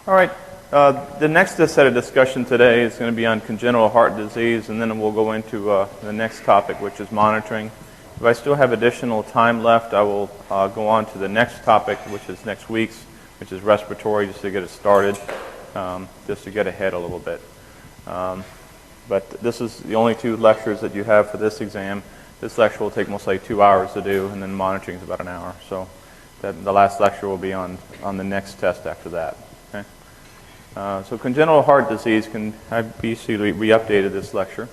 All right. The next set of discussion today is going to be on congenital heart disease, and then we'll go into the next topic, which is monitoring. If I still have additional time left, I will go on to the next topic, which is next week's, which is respiratory, just to get it started, just to get ahead a little bit. But this is the only two lectures that you have for this exam. This lecture will take most likely 2 hours to do, and then monitoring is about an hour. So the last lecture will be on the next test after that. Okay? So congenital heart disease I've basically re-updated this lecture.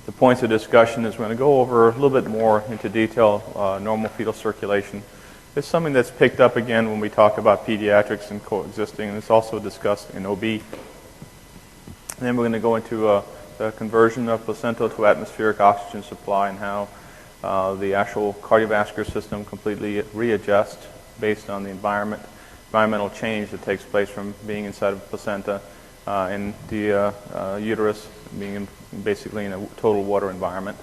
The points of discussion is we're going to go over a little bit more into detail normal fetal circulation. It's something that's picked up again when we talk about pediatrics and coexisting, and it's also discussed in OB. And then we're going to go into the conversion of placental to atmospheric oxygen supply and how the actual cardiovascular system completely readjusts based on the environmental change that takes place from being inside of placenta and the uterus being basically in a total water environment.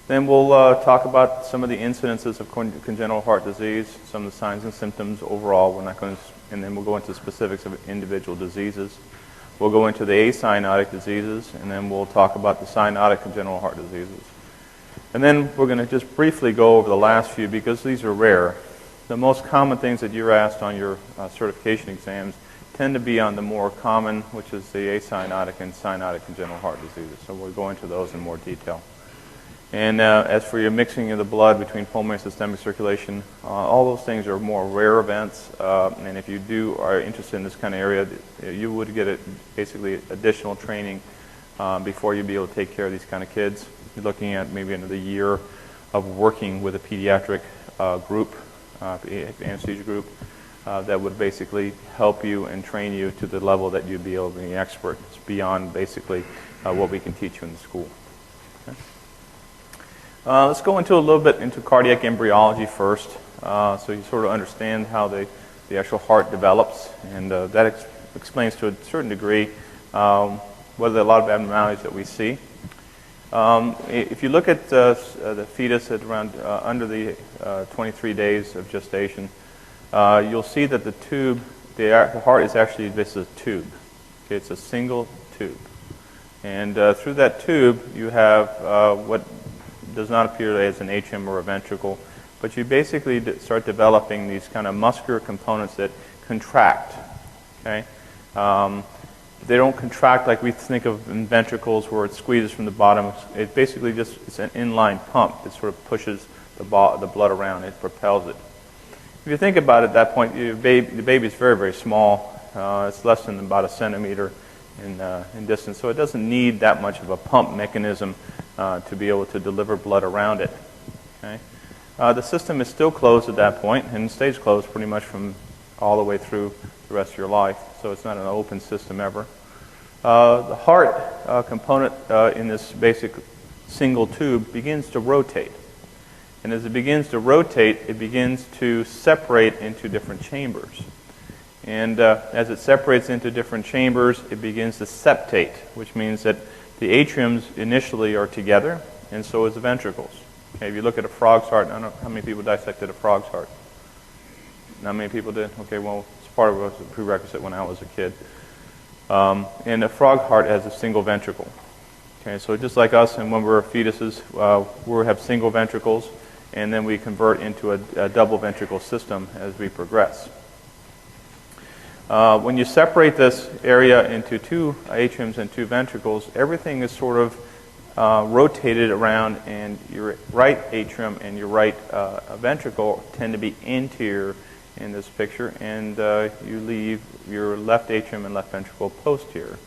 Then we'll talk about some of the incidences of congenital heart disease, some of the signs and symptoms overall. We're not going to, and then we'll go into specifics of individual diseases. We'll go into the acyanotic diseases, and then we'll talk about the cyanotic congenital heart diseases. And then we're going to just briefly go over the last few because these are rare. The most common things that you're asked on your certification exams tend to be on the more common, which is the acyanotic and cyanotic congenital heart diseases. So we'll go into those in more detail. And as for your mixing of the blood between pulmonary and systemic circulation, all those things are more rare events. And if you are interested in this kind of area, you would get basically additional training before you'd be able to take care of these kind of kids. You're looking at maybe another year of working with a pediatric group, anesthesia group, that would basically help you and train you to the level that you'd be able to be an expert. It's beyond basically what we can teach you in the school. Okay. Let's go into a little bit into cardiac embryology first, so you sort of understand how the actual heart develops, and that explains to a certain degree what are a lot of abnormalities that we see. If you look at the fetus at around under the 23 days of gestation, you'll see that the heart is actually this is a tube. Okay, it's a single tube, and through that tube you have what does not appear as an atrium or a ventricle, but you basically start developing these kind of muscular components that contract. Okay, they don't contract like we think of in ventricles where it squeezes from the bottom. It basically it's an inline pump. It sort of pushes the blood around. It propels it. If you think about it at that point, the baby is very, very small. It's less than about a centimeter in distance, so it doesn't need that much of a pump mechanism to be able to deliver blood around it. Okay? The system is still closed at that point, and stays closed pretty much from all the way through the rest of your life, so it's not an open system ever. The heart component in this basic single tube begins to rotate. And as it begins to rotate, it begins to separate into different chambers. And as it separates into different chambers, it begins to septate, which means that the atriums initially are together, and so is the ventricles. Okay, if you look at a frog's heart, I don't know how many people dissected a frog's heart. Not many people did? Okay, well, it's part of a prerequisite when I was a kid. And a frog heart has a single ventricle. Okay, so just like us, and when we're fetuses, we have single ventricles, and then we convert into a double ventricle system as we progress. When you separate this area into two atriums and two ventricles, everything is sort of rotated around, and your right atrium and your right ventricle tend to be anterior in this picture, and you leave your left atrium and left ventricle posterior.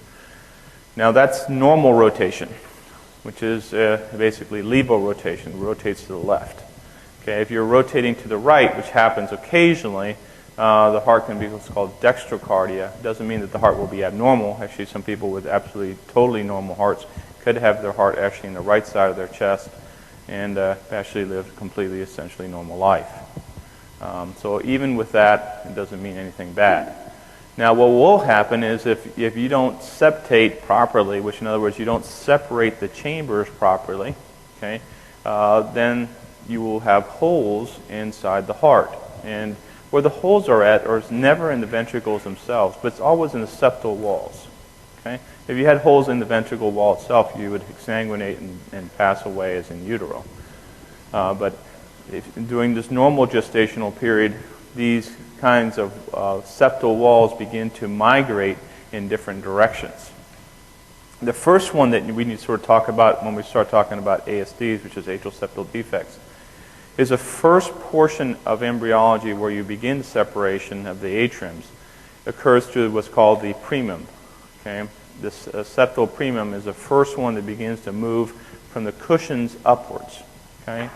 Now that's normal rotation, which is basically levo rotation, rotates to the left. Okay, if you're rotating to the right, which happens occasionally, the heart can be what's called dextrocardia. It doesn't mean that the heart will be abnormal. Actually, some people with absolutely totally normal hearts could have their heart actually in the right side of their chest and actually live a completely, essentially normal life. So even with that, it doesn't mean anything bad. Now, what will happen is if you don't septate properly, which in other words, you don't separate the chambers properly, okay, then you will have holes inside the heart. And Where the holes are at is never in the ventricles themselves, but it's always in the septal walls. Okay? If you had holes in the ventricle wall itself, you would exsanguinate and pass away as in utero. But during this normal gestational period, these kinds of septal walls begin to migrate in different directions. The first one that we need to sort of talk about when we start talking about ASDs, which is atrial septal defects, is the first portion of embryology where you begin the separation of the atriums occurs through what's called the primum. Okay? This septal primum is the first one that begins to move from the cushions upwards. Okay?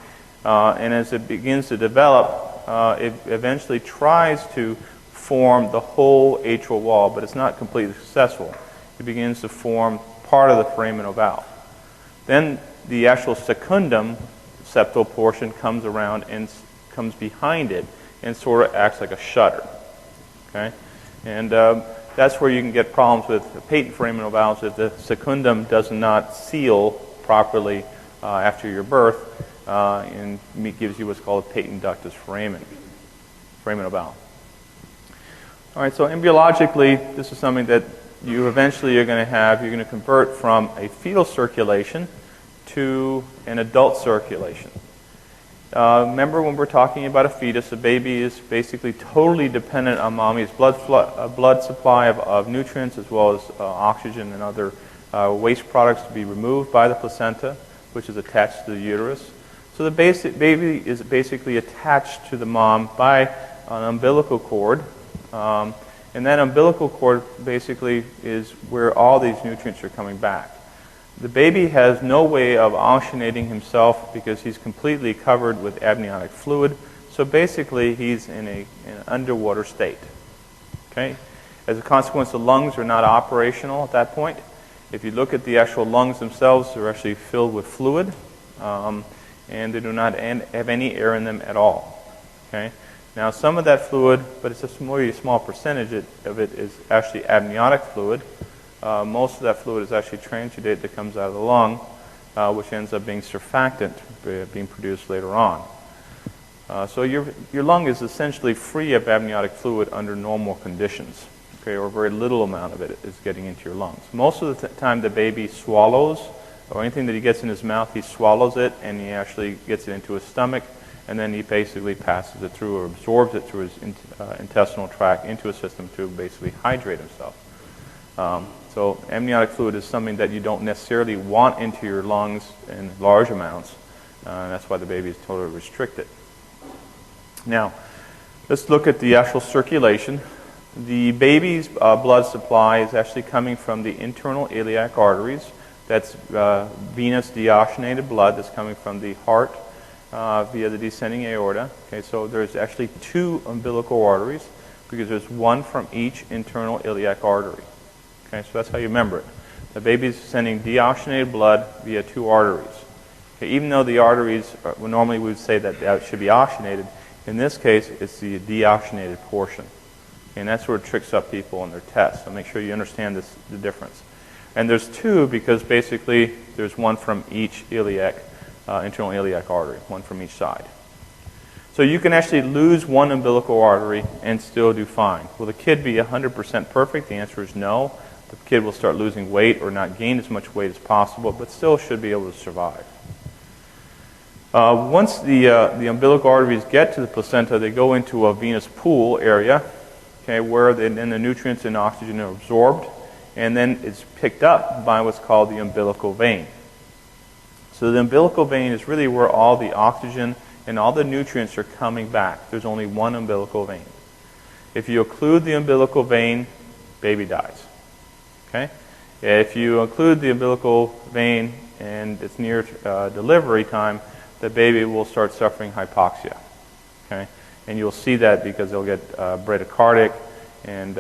And as it begins to develop, it eventually tries to form the whole atrial wall, but it's not completely successful. It begins to form part of the foramen ovale. Then the actual secundum septal portion comes around and comes behind it and sort of acts like a shutter. Okay? And that's where you can get problems with patent foramen ovales if the secundum does not seal properly after your birth, and it gives you what's called a patent ductus foramen ovale. All right, so embryologically, this is something that you eventually are going to have. You're going to convert from a fetal circulation to an adult circulation. Remember when we're talking about a fetus, a baby is basically totally dependent on mommy's blood supply of nutrients as well as oxygen and other waste products to be removed by the placenta, which is attached to the uterus. So the baby is basically attached to the mom by an umbilical cord. And that umbilical cord basically is where all these nutrients are coming back. The baby has no way of oxygenating himself because he's completely covered with amniotic fluid. So basically, he's in an underwater state. Okay? As a consequence, the lungs are not operational at that point. If you look at the actual lungs themselves, they're actually filled with fluid, and they do not have any air in them at all. Okay? Now, some of that fluid, but it's a really small percentage of it, is actually amniotic fluid. Most of that fluid is actually transudate that comes out of the lung, which ends up being surfactant being produced later on. So your lung is essentially free of amniotic fluid under normal conditions, okay, or very little amount of it is getting into your lungs. Most of the time the baby swallows, or anything that he gets in his mouth, he swallows it and he actually gets it into his stomach, and then he basically passes it through or absorbs it through his intestinal tract into his system to basically hydrate himself. So amniotic fluid is something that you don't necessarily want into your lungs in large amounts. That's why the baby is totally restricted. Now, let's look at the actual circulation. The baby's blood supply is actually coming from the internal iliac arteries. That's venous deoxygenated blood that's coming from the heart via the descending aorta. Okay, so there's actually two umbilical arteries because there's one from each internal iliac artery. Okay, so that's how you remember it. The baby's sending deoxygenated blood via two arteries. Okay, even though the arteries, normally we would say that it should be oxygenated, in this case it's the deoxygenated portion. Okay, and that's what tricks up people on their tests. So make sure you understand the difference. And there's two because basically there's one from each iliac, internal iliac artery, one from each side. So you can actually lose one umbilical artery and still do fine. Will the kid be 100% perfect? The answer is no. The kid will start losing weight or not gain as much weight as possible, but still should be able to survive. Once the umbilical arteries get to the placenta, they go into a venous pool area, okay, where then the nutrients and oxygen are absorbed, and then it's picked up by what's called the umbilical vein. So the umbilical vein is really where all the oxygen and all the nutrients are coming back. There's only one umbilical vein. If you occlude the umbilical vein, baby dies. Okay? If you occlude the umbilical vein and it's near delivery time, the baby will start suffering hypoxia. Okay? And you'll see that because they'll get bradycardic and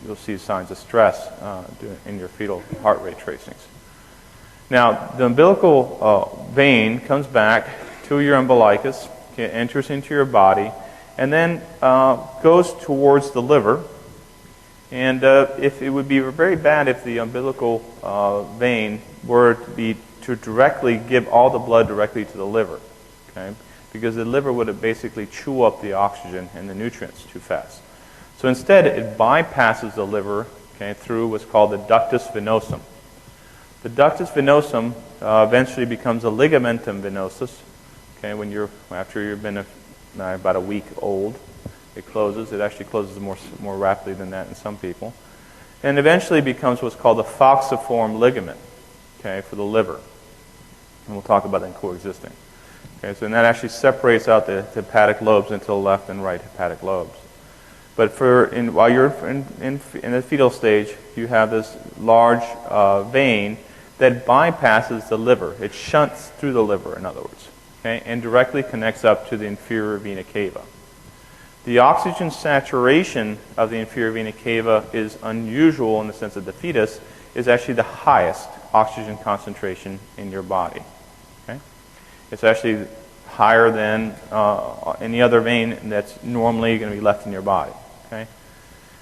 you'll see signs of stress in your fetal heart rate tracings. Now, the umbilical vein comes back to your umbilicus, okay, enters into your body, and then goes towards the liver. And if it would be very bad if the umbilical vein were to directly give all the blood directly to the liver. Okay? because the liver would basically chew up the oxygen and the nutrients too fast. So instead, it bypasses the liver, okay, through what's called the ductus venosum. The ductus venosum eventually becomes a ligamentum venosus. Okay, after you've been about a week old, it closes. It actually closes more rapidly than that in some people, and eventually becomes what's called the falciform ligament, okay, for the liver. And we'll talk about that in coexisting. Okay, so that actually separates out the hepatic lobes into the left and right hepatic lobes. But while you're in the fetal stage, you have this large vein that bypasses the liver. It shunts through the liver, in other words, okay, and directly connects up to the inferior vena cava. The oxygen saturation of the inferior vena cava is unusual in the sense that the fetus is actually the highest oxygen concentration in your body. Okay? It's actually higher than any other vein that's normally going to be left in your body. Okay?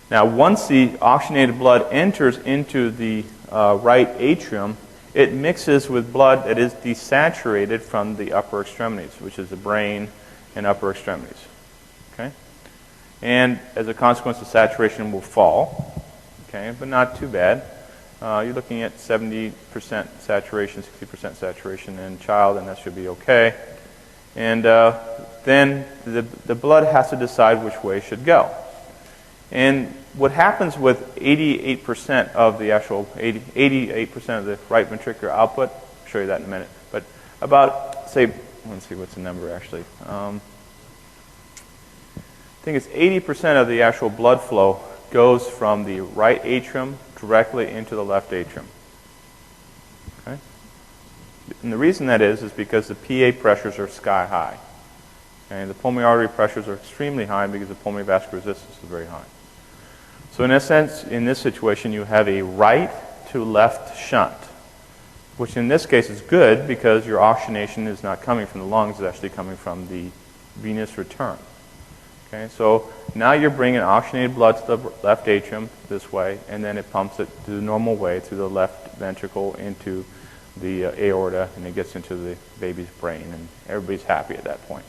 Now, once the oxygenated blood enters into the right atrium, it mixes with blood that is desaturated from the upper extremities, which is the brain and upper extremities. Okay? And as a consequence, the saturation will fall, okay, but not too bad. You're looking at 70% saturation, 60% saturation in child, and that should be okay. And then the blood has to decide which way it should go. And what happens with 88% of the 88% of the right ventricular output, I'll show you that in a minute, but about, say, let's see, what's the number actually? I think it's 80% of the actual blood flow goes from the right atrium directly into the left atrium. Okay? And the reason that is because the PA pressures are sky high. And the pulmonary artery pressures are extremely high because the pulmonary vascular resistance is very high. So in a sense, in this situation, you have a right to left shunt, which in this case is good because your oxygenation is not coming from the lungs, it's actually coming from the venous return. Okay, so now you're bringing oxygenated blood to the left atrium this way, and then it pumps it the normal way through the left ventricle into the aorta, and it gets into the baby's brain, and everybody's happy at that point.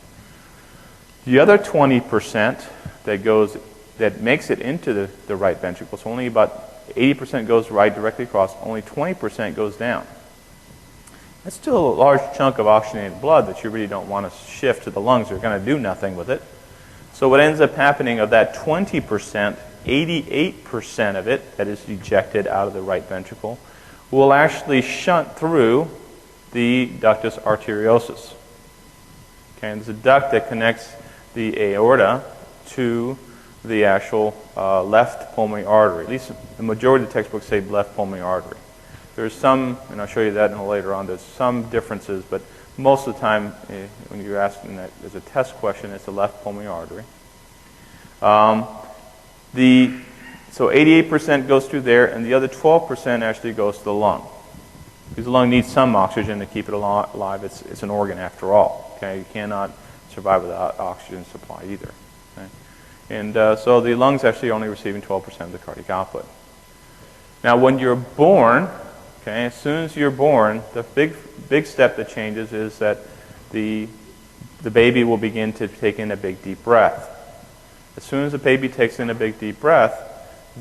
The other 20% that makes it into the right ventricle, so only about 80% goes right directly across, only 20% goes down. That's still a large chunk of oxygenated blood that you really don't want to shift to the lungs. You're going to do nothing with it. So what ends up happening of that 20%, 88% of it that is ejected out of the right ventricle will actually shunt through the ductus arteriosus. Okay, and there's a duct that connects the aorta to the actual left pulmonary artery. At least the majority of the textbooks say left pulmonary artery. There's some, and I'll show you that later on, there's some differences, but most of the time when you're asking that as a test question, it's the left pulmonary artery. So 88% goes through there, and the other 12% actually goes to the lung. Because the lung needs some oxygen to keep it alive. It's an organ after all. Okay, you cannot survive without oxygen supply either. Okay? And so the lungs actually are only receiving 12% of the cardiac output. Now, when you're born, okay, as soon as you're born, the big step that changes is that the baby will begin to take in a big deep breath. As soon as the baby takes in a big deep breath,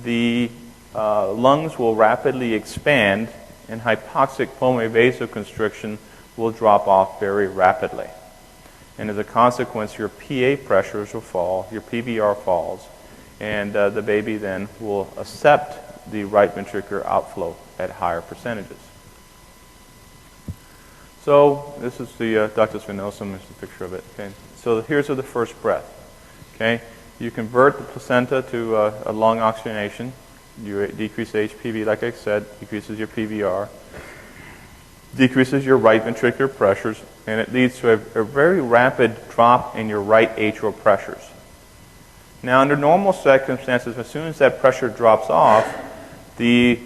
the lungs will rapidly expand, and hypoxic pulmonary vasoconstriction will drop off very rapidly. And as a consequence, your PA pressures will fall, your PVR falls, and the baby then will accept the right ventricular outflow at higher percentages. So this is the ductus venosum. Here's the picture of it. Okay. So here's the first breath. Okay. You convert the placenta to a lung oxygenation. You decrease HPV, like I said, decreases your PVR, decreases your right ventricular pressures, and it leads to a very rapid drop in your right atrial pressures. Now, under normal circumstances, as soon as that pressure drops off, the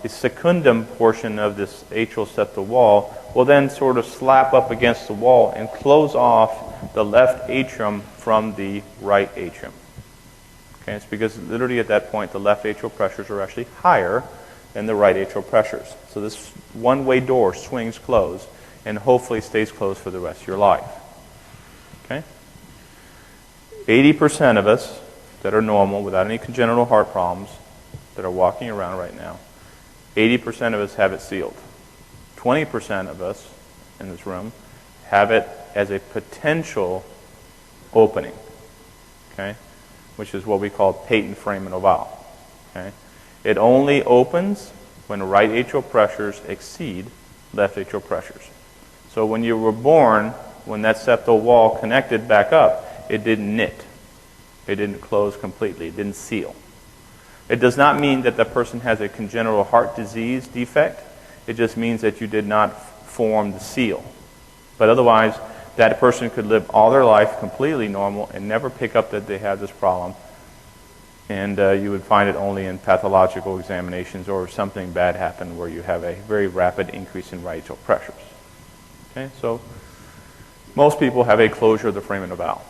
secundum portion of this atrial septal wall will then sort of slap up against the wall and close off the left atrium from the right atrium. Okay, it's because literally at that point the left atrial pressures are actually higher than the right atrial pressures. So this one-way door swings closed and hopefully stays closed for the rest of your life. Okay? 80% of us that are normal without any congenital heart problems that are walking around right now, 80% of us have it sealed. 20% of us in this room have it as a potential opening, okay, which is what we call patent foramen valve. Okay? It only opens when right atrial pressures exceed left atrial pressures. So when you were born, when that septal wall connected back up, it didn't knit. It didn't close completely. It didn't seal. It does not mean that the person has a congenital heart disease defect. It just means that you did not form the seal. But otherwise, that person could live all their life completely normal and never pick up that they have this problem. And you would find it only in pathological examinations or something bad happened where you have a very rapid increase in right atrial pressures. Okay, so most people have a closure of the foramen valve.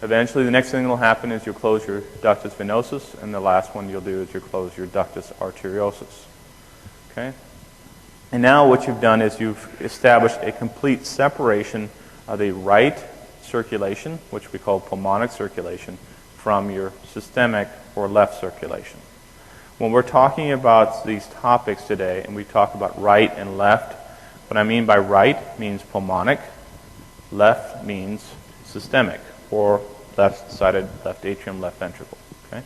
Eventually, the next thing that will happen is you'll close your ductus venosus, and the last one you'll do is you'll close your ductus arteriosus. Okay? And now what you've done is you've established a complete separation of the right circulation, which we call pulmonic circulation, from your systemic or left circulation. When we're talking about these topics today, and we talk about right and left, what I mean by right means pulmonic, left means systemic, or left-sided, left atrium, left ventricle. Okay?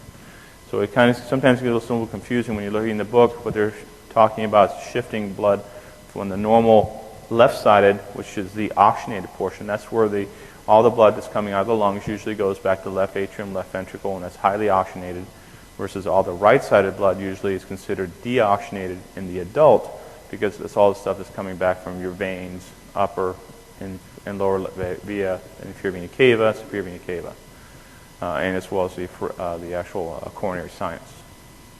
So it kind of sometimes gets a little confusing when you're looking in the book, but they're talking about shifting blood from the normal left-sided, which is the oxygenated portion. That's where all the blood that's coming out of the lungs usually goes back to left atrium, left ventricle, and that's highly oxygenated, versus all the right-sided blood usually is considered deoxygenated in the adult because that's all the stuff that's coming back from your veins, upper and lower via inferior vena cava, superior vena cava, and as well as the actual coronary sinus.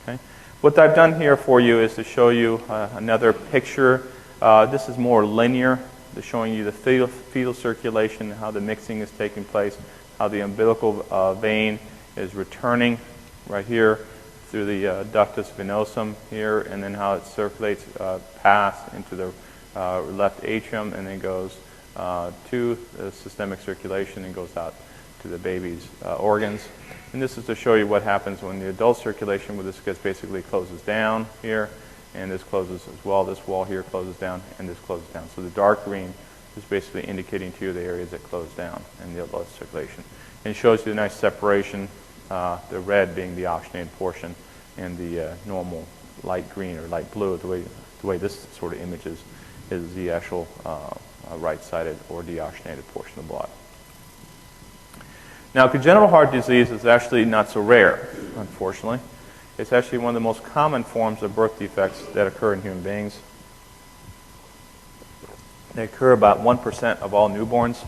Okay? What I've done here for you is to show you another picture. This is more linear, showing you the fetal circulation, how the mixing is taking place, how the umbilical vein is returning right here through the ductus venosum here, and then how it circulates past into the left atrium and then goes to the systemic circulation and goes out to the baby's organs. And this is to show you what happens when the adult circulation, where this gets basically closes down here, and this closes as well. This wall here closes down, and this closes down. So the dark green is basically indicating to you the areas that close down in the adult circulation. And it shows you a nice separation, the red being the oxygenated portion, and the normal light green or light blue, the way this sort of image is the actual right-sided or deoxygenated portion of the blood. Now, congenital heart disease is actually not so rare, unfortunately. It's actually one of the most common forms of birth defects that occur in human beings. They occur about 1% of all newborns.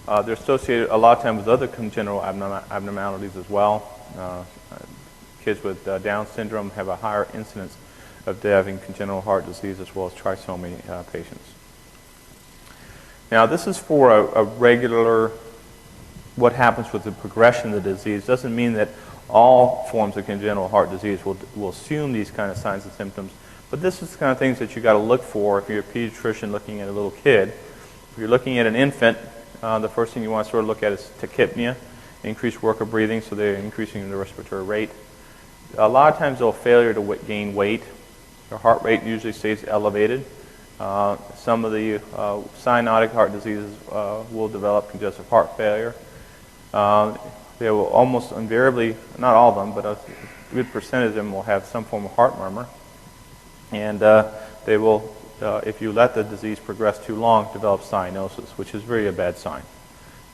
They're associated a lot of times with other congenital abnormalities as well. Kids with Down syndrome have a higher incidence of having congenital heart disease as well as trisomy patients. Now, this is for a regular, what happens with the progression of the disease. Doesn't mean that all forms of congenital heart disease will assume these kind of signs and symptoms, but this is the kind of things that you got to look for if you're a pediatrician looking at a little kid. If you're looking at an infant, the first thing you want to sort of look at is tachypnea, increased work of breathing, so they're increasing the respiratory rate. A lot of times they'll failure to gain weight. Their heart rate usually stays elevated. Some of the cyanotic heart diseases will develop congestive heart failure. They will almost invariably, not all of them, but a good percentage of them will have some form of heart murmur. And they will, if you let the disease progress too long, develop cyanosis, which is really a bad sign.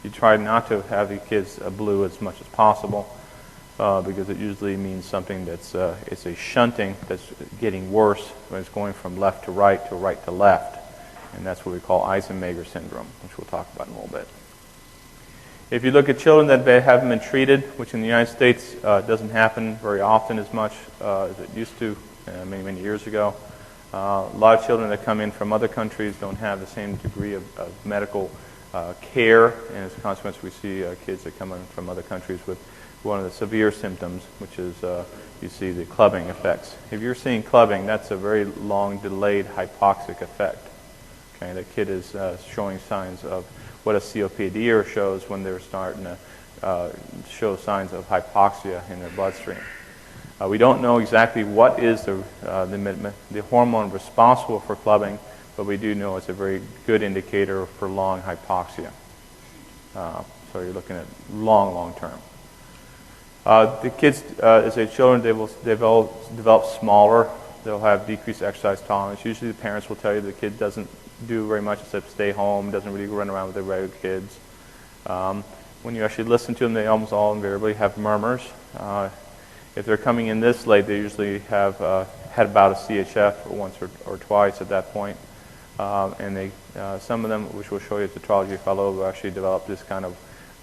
You try not to have the kids blue as much as possible because it usually means something that's it's a shunting that's getting worse when it's going from left to right to left. And that's what we call Eisenmenger syndrome, which we'll talk about in a little bit. If you look at children that haven't been treated, which in the United States doesn't happen very often as much as it used to many, many years ago, a lot of children that come in from other countries don't have the same degree of medical care, and as a consequence we see kids that come in from other countries with one of the severe symptoms, which is you see the clubbing effects. If you're seeing clubbing, that's a very long delayed hypoxic effect. Okay, the kid is showing signs of what a COPD shows when they're starting to show signs of hypoxia in their bloodstream. We don't know exactly what is the hormone responsible for clubbing, but we do know it's a very good indicator of prolonged hypoxia. So you're looking at long term. The kids, as they children, they will develop smaller. They'll have decreased exercise tolerance. Usually the parents will tell you the kid doesn't do very much except stay home, doesn't really run around with the regular kids. When you actually listen to them, they almost all invariably have murmurs. If they're coming in this late, they usually have had about a CHF once or twice at that point. And some of them, which we'll show you at the Tetralogy Fellow, will actually develop this kind of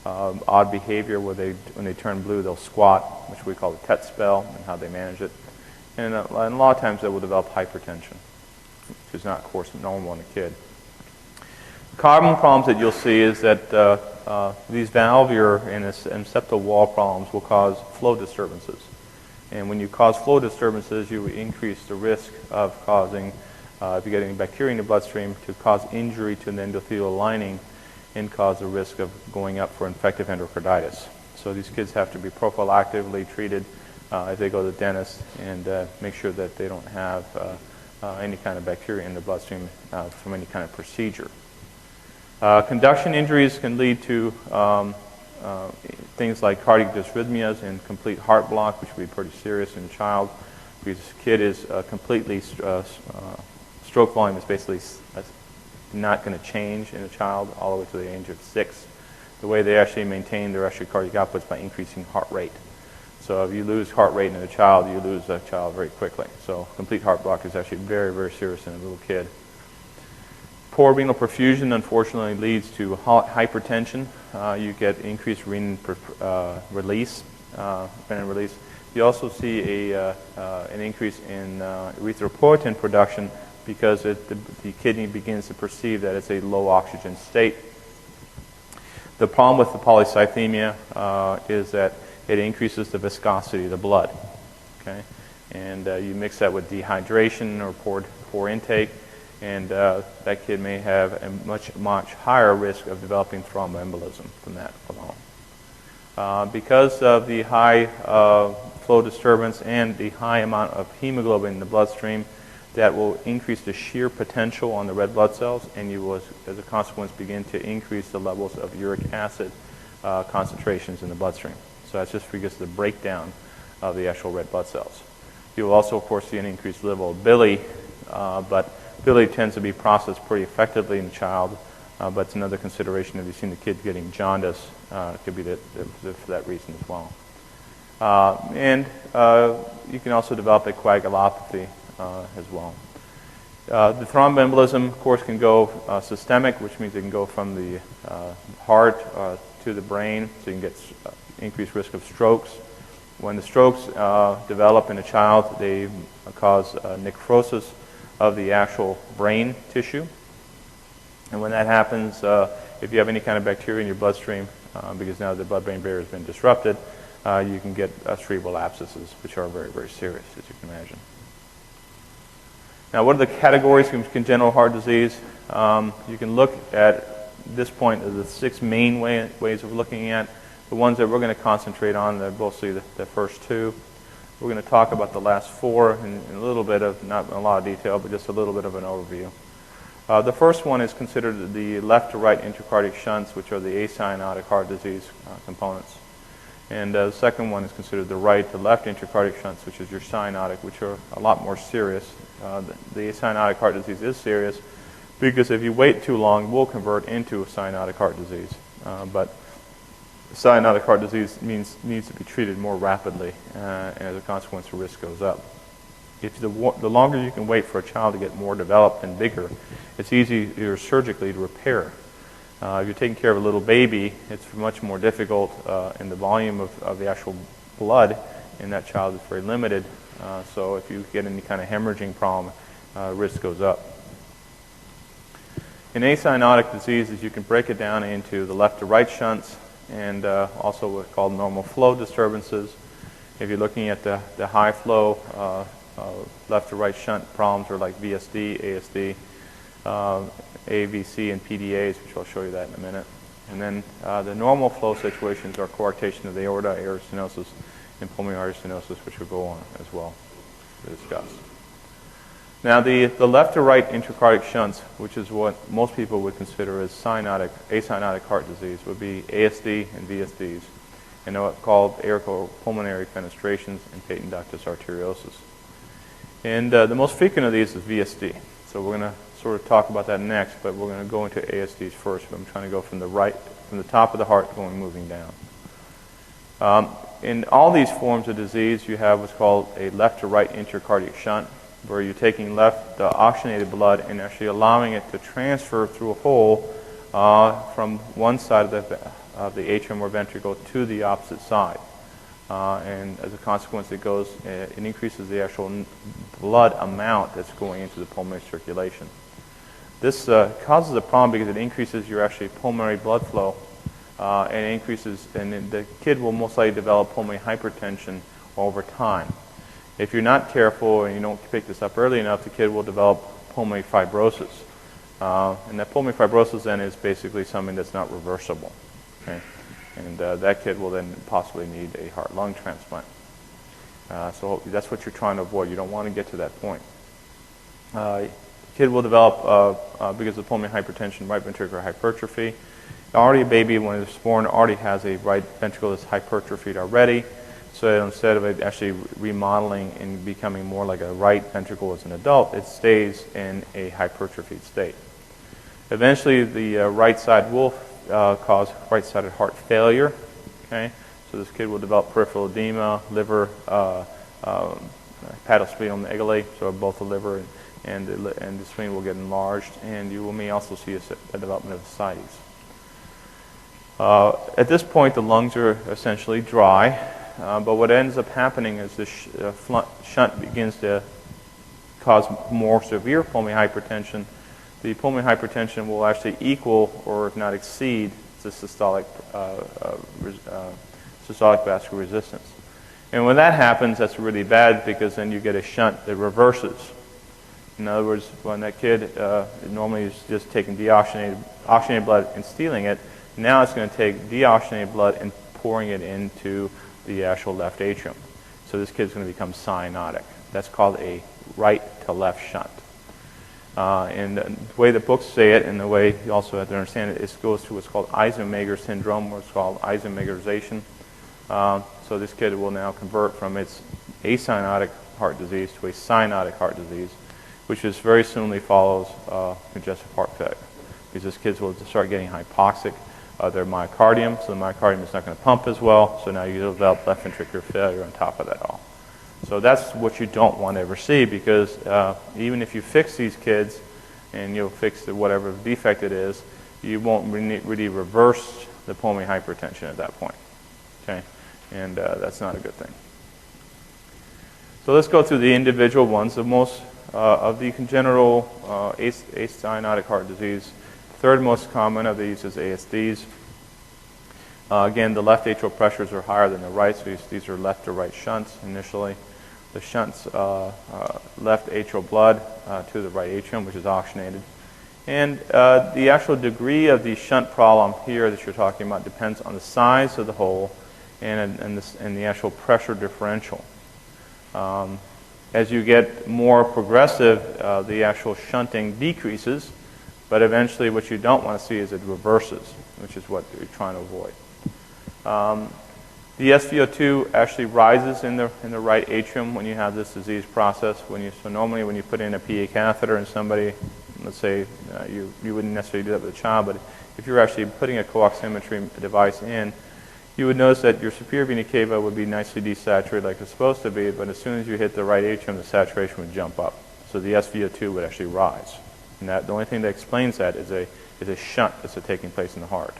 odd behavior where when they turn blue, they'll squat, which we call the Tet spell, and how they manage it. And a lot of times they will develop hypertension, which is not, of course, normal in a kid. Common problems that you'll see is that these valvular and septal wall problems will cause flow disturbances. And when you cause flow disturbances, you increase the risk of causing, if you get any bacteria in the bloodstream, to cause injury to the endothelial lining and cause the risk of going up for infective endocarditis. So these kids have to be prophylactically treated if they go to the dentist, and make sure that they don't have any kind of bacteria in the bloodstream from any kind of procedure. Conduction injuries can lead to things like cardiac dysrhythmias and complete heart block, which would be pretty serious in a child, because this kid is completely, stroke volume is basically not going to change in a child all the way to the age of 6. The way they actually maintain their actual cardiac output is by increasing heart rate. So if you lose heart rate in a child, you lose that child very quickly. So complete heart block is actually very serious in a little kid. Poor renal perfusion, unfortunately, leads to hypertension. You get increased renin release. You also see an increase in erythropoietin production because the kidney begins to perceive that it's a low oxygen state. The problem with the polycythemia is that it increases the viscosity of the blood. Okay, and you mix that with dehydration or poor intake, and that kid may have a much higher risk of developing thromboembolism from that alone. Because of the high flow disturbance and the high amount of hemoglobin in the bloodstream, that will increase the shear potential on the red blood cells, and you will, as a consequence, begin to increase the levels of uric acid concentrations in the bloodstream. So that's just because of the breakdown of the actual red blood cells. You will also, of course, see an increased level of bili, but bili tends to be processed pretty effectively in the child, but it's another consideration if you've seen the kid getting jaundice, it could be for that reason as well. And you can also develop a coagulopathy as well. The thromboembolism, of course, can go systemic, which means it can go from the heart to the brain, so you can get increased risk of strokes. When the strokes develop in a child, they cause necrosis of the actual brain tissue. And when that happens, if you have any kind of bacteria in your bloodstream, because now the blood-brain barrier has been disrupted, you can get cerebral abscesses, which are very serious, as you can imagine. Now, what are the categories of congenital heart disease? You can look at this point as the 6 main ways of looking at. The ones that we're going to concentrate on, they're mostly the first 2. We're going to talk about the last 4 in a little bit of, not in a lot of detail, but just a little bit of an overview. The first one is considered the left to right intracardiac shunts, which are the acyanotic heart disease components. And the second one is considered the right to left intracardiac shunts, which is your cyanotic, which are a lot more serious. The acyanotic heart disease is serious because if you wait too long, it will convert into a cyanotic heart disease. But cyanotic heart disease needs to be treated more rapidly, and as a consequence, the risk goes up. If the longer you can wait for a child to get more developed and bigger, it's easier surgically to repair. If you're taking care of a little baby, it's much more difficult, and the volume of the actual blood in that child is very limited. So if you get any kind of hemorrhaging problem, risk goes up. In acyanotic diseases, you can break it down into the left to right shunts and also what's called normal flow disturbances. If you're looking at the high flow left to right shunt problems, or like VSD, ASD, AVC and PDAs, which I'll show you that in a minute. And then the normal flow situations are coarctation of the aorta, aortic stenosis, and pulmonary artery stenosis, which will go on as well to discuss. Now, the left to right intracardiac shunts, which is what most people would consider as acyanotic heart disease, would be ASD and VSDs, and they're called aortopulmonary fenestrations and patent ductus arteriosus. And the most frequent of these is VSD. So we're going to sort of talk about that next, but we're going to go into ASDs first. I'm trying to go from the top of the heart moving down. In all these forms of disease, you have what's called a left to right intracardiac shunt, where you're taking the oxygenated blood and actually allowing it to transfer through a hole from one side of the atrium or ventricle to the opposite side. And as a consequence, it increases the actual blood amount that's going into the pulmonary circulation. This causes a problem because it increases your actually pulmonary blood flow, and the kid will most likely develop pulmonary hypertension over time. If you're not careful and you don't pick this up early enough, the kid will develop pulmonary fibrosis. And that pulmonary fibrosis then is basically something that's not reversible. Okay? And that kid will then possibly need a heart-lung transplant. So that's what you're trying to avoid. You don't want to get to that point. The kid will develop, because of pulmonary hypertension, right ventricular hypertrophy. Already a baby, when it's born, already has a right ventricle that's hypertrophied already. So instead of it actually remodeling and becoming more like a right ventricle as an adult, it stays in a hypertrophied state. Eventually, the right side will cause right-sided heart failure. Okay, so this kid will develop peripheral edema, liver, hepatosplenomegaly, so both the liver and the spleen will get enlarged, and you may also see a development of ascites. At this point, the lungs are essentially dry. But what ends up happening is this shunt begins to cause more severe pulmonary hypertension. The pulmonary hypertension will actually equal, or if not exceed, the systolic vascular resistance. And when that happens, that's really bad because then you get a shunt that reverses. In other words, when that kid normally is just taking oxygenated blood and stealing it, now it's going to take deoxygenated blood and pouring it into the actual left atrium. So this kid's going to become cyanotic. That's called a right to left shunt. And the way the books say it, and the way you also have to understand it, it goes through what's called Eisenmenger syndrome, or it's called Eisenmegerization. So this kid will now convert from its acyanotic heart disease to a cyanotic heart disease, which is very soonly follows congestive heart failure, because this kid will start getting hypoxic. Their myocardium, so the myocardium is not going to pump as well, so now you develop left ventricular failure on top of that all. So that's what you don't want to ever see, because even if you fix these kids and you'll fix whatever defect it is, you won't really reverse the pulmonary hypertension at that point. Okay, and that's not a good thing. So let's go through the individual ones. The most of the congenital acyanotic heart disease, third most common of these is ASDs. Again, the left atrial pressures are higher than the right, so these are left to right shunts initially. The shunts left atrial blood to the right atrium, which is oxygenated. And the actual degree of the shunt problem here that you're talking about depends on the size of the hole and the actual pressure differential. As you get more progressive, the actual shunting decreases, but eventually what you don't want to see is it reverses, which is what you're trying to avoid. The SVO2 actually rises in the right atrium when you have this disease process. So normally when you put in a PA catheter in somebody, let's say you wouldn't necessarily do that with a child, but if you're actually putting a co-oximetry device in, you would notice that your superior vena cava would be nicely desaturated like it's supposed to be, but as soon as you hit the right atrium, the saturation would jump up. So the SVO2 would actually rise. And the only thing that explains that is a shunt that's taking place in the heart.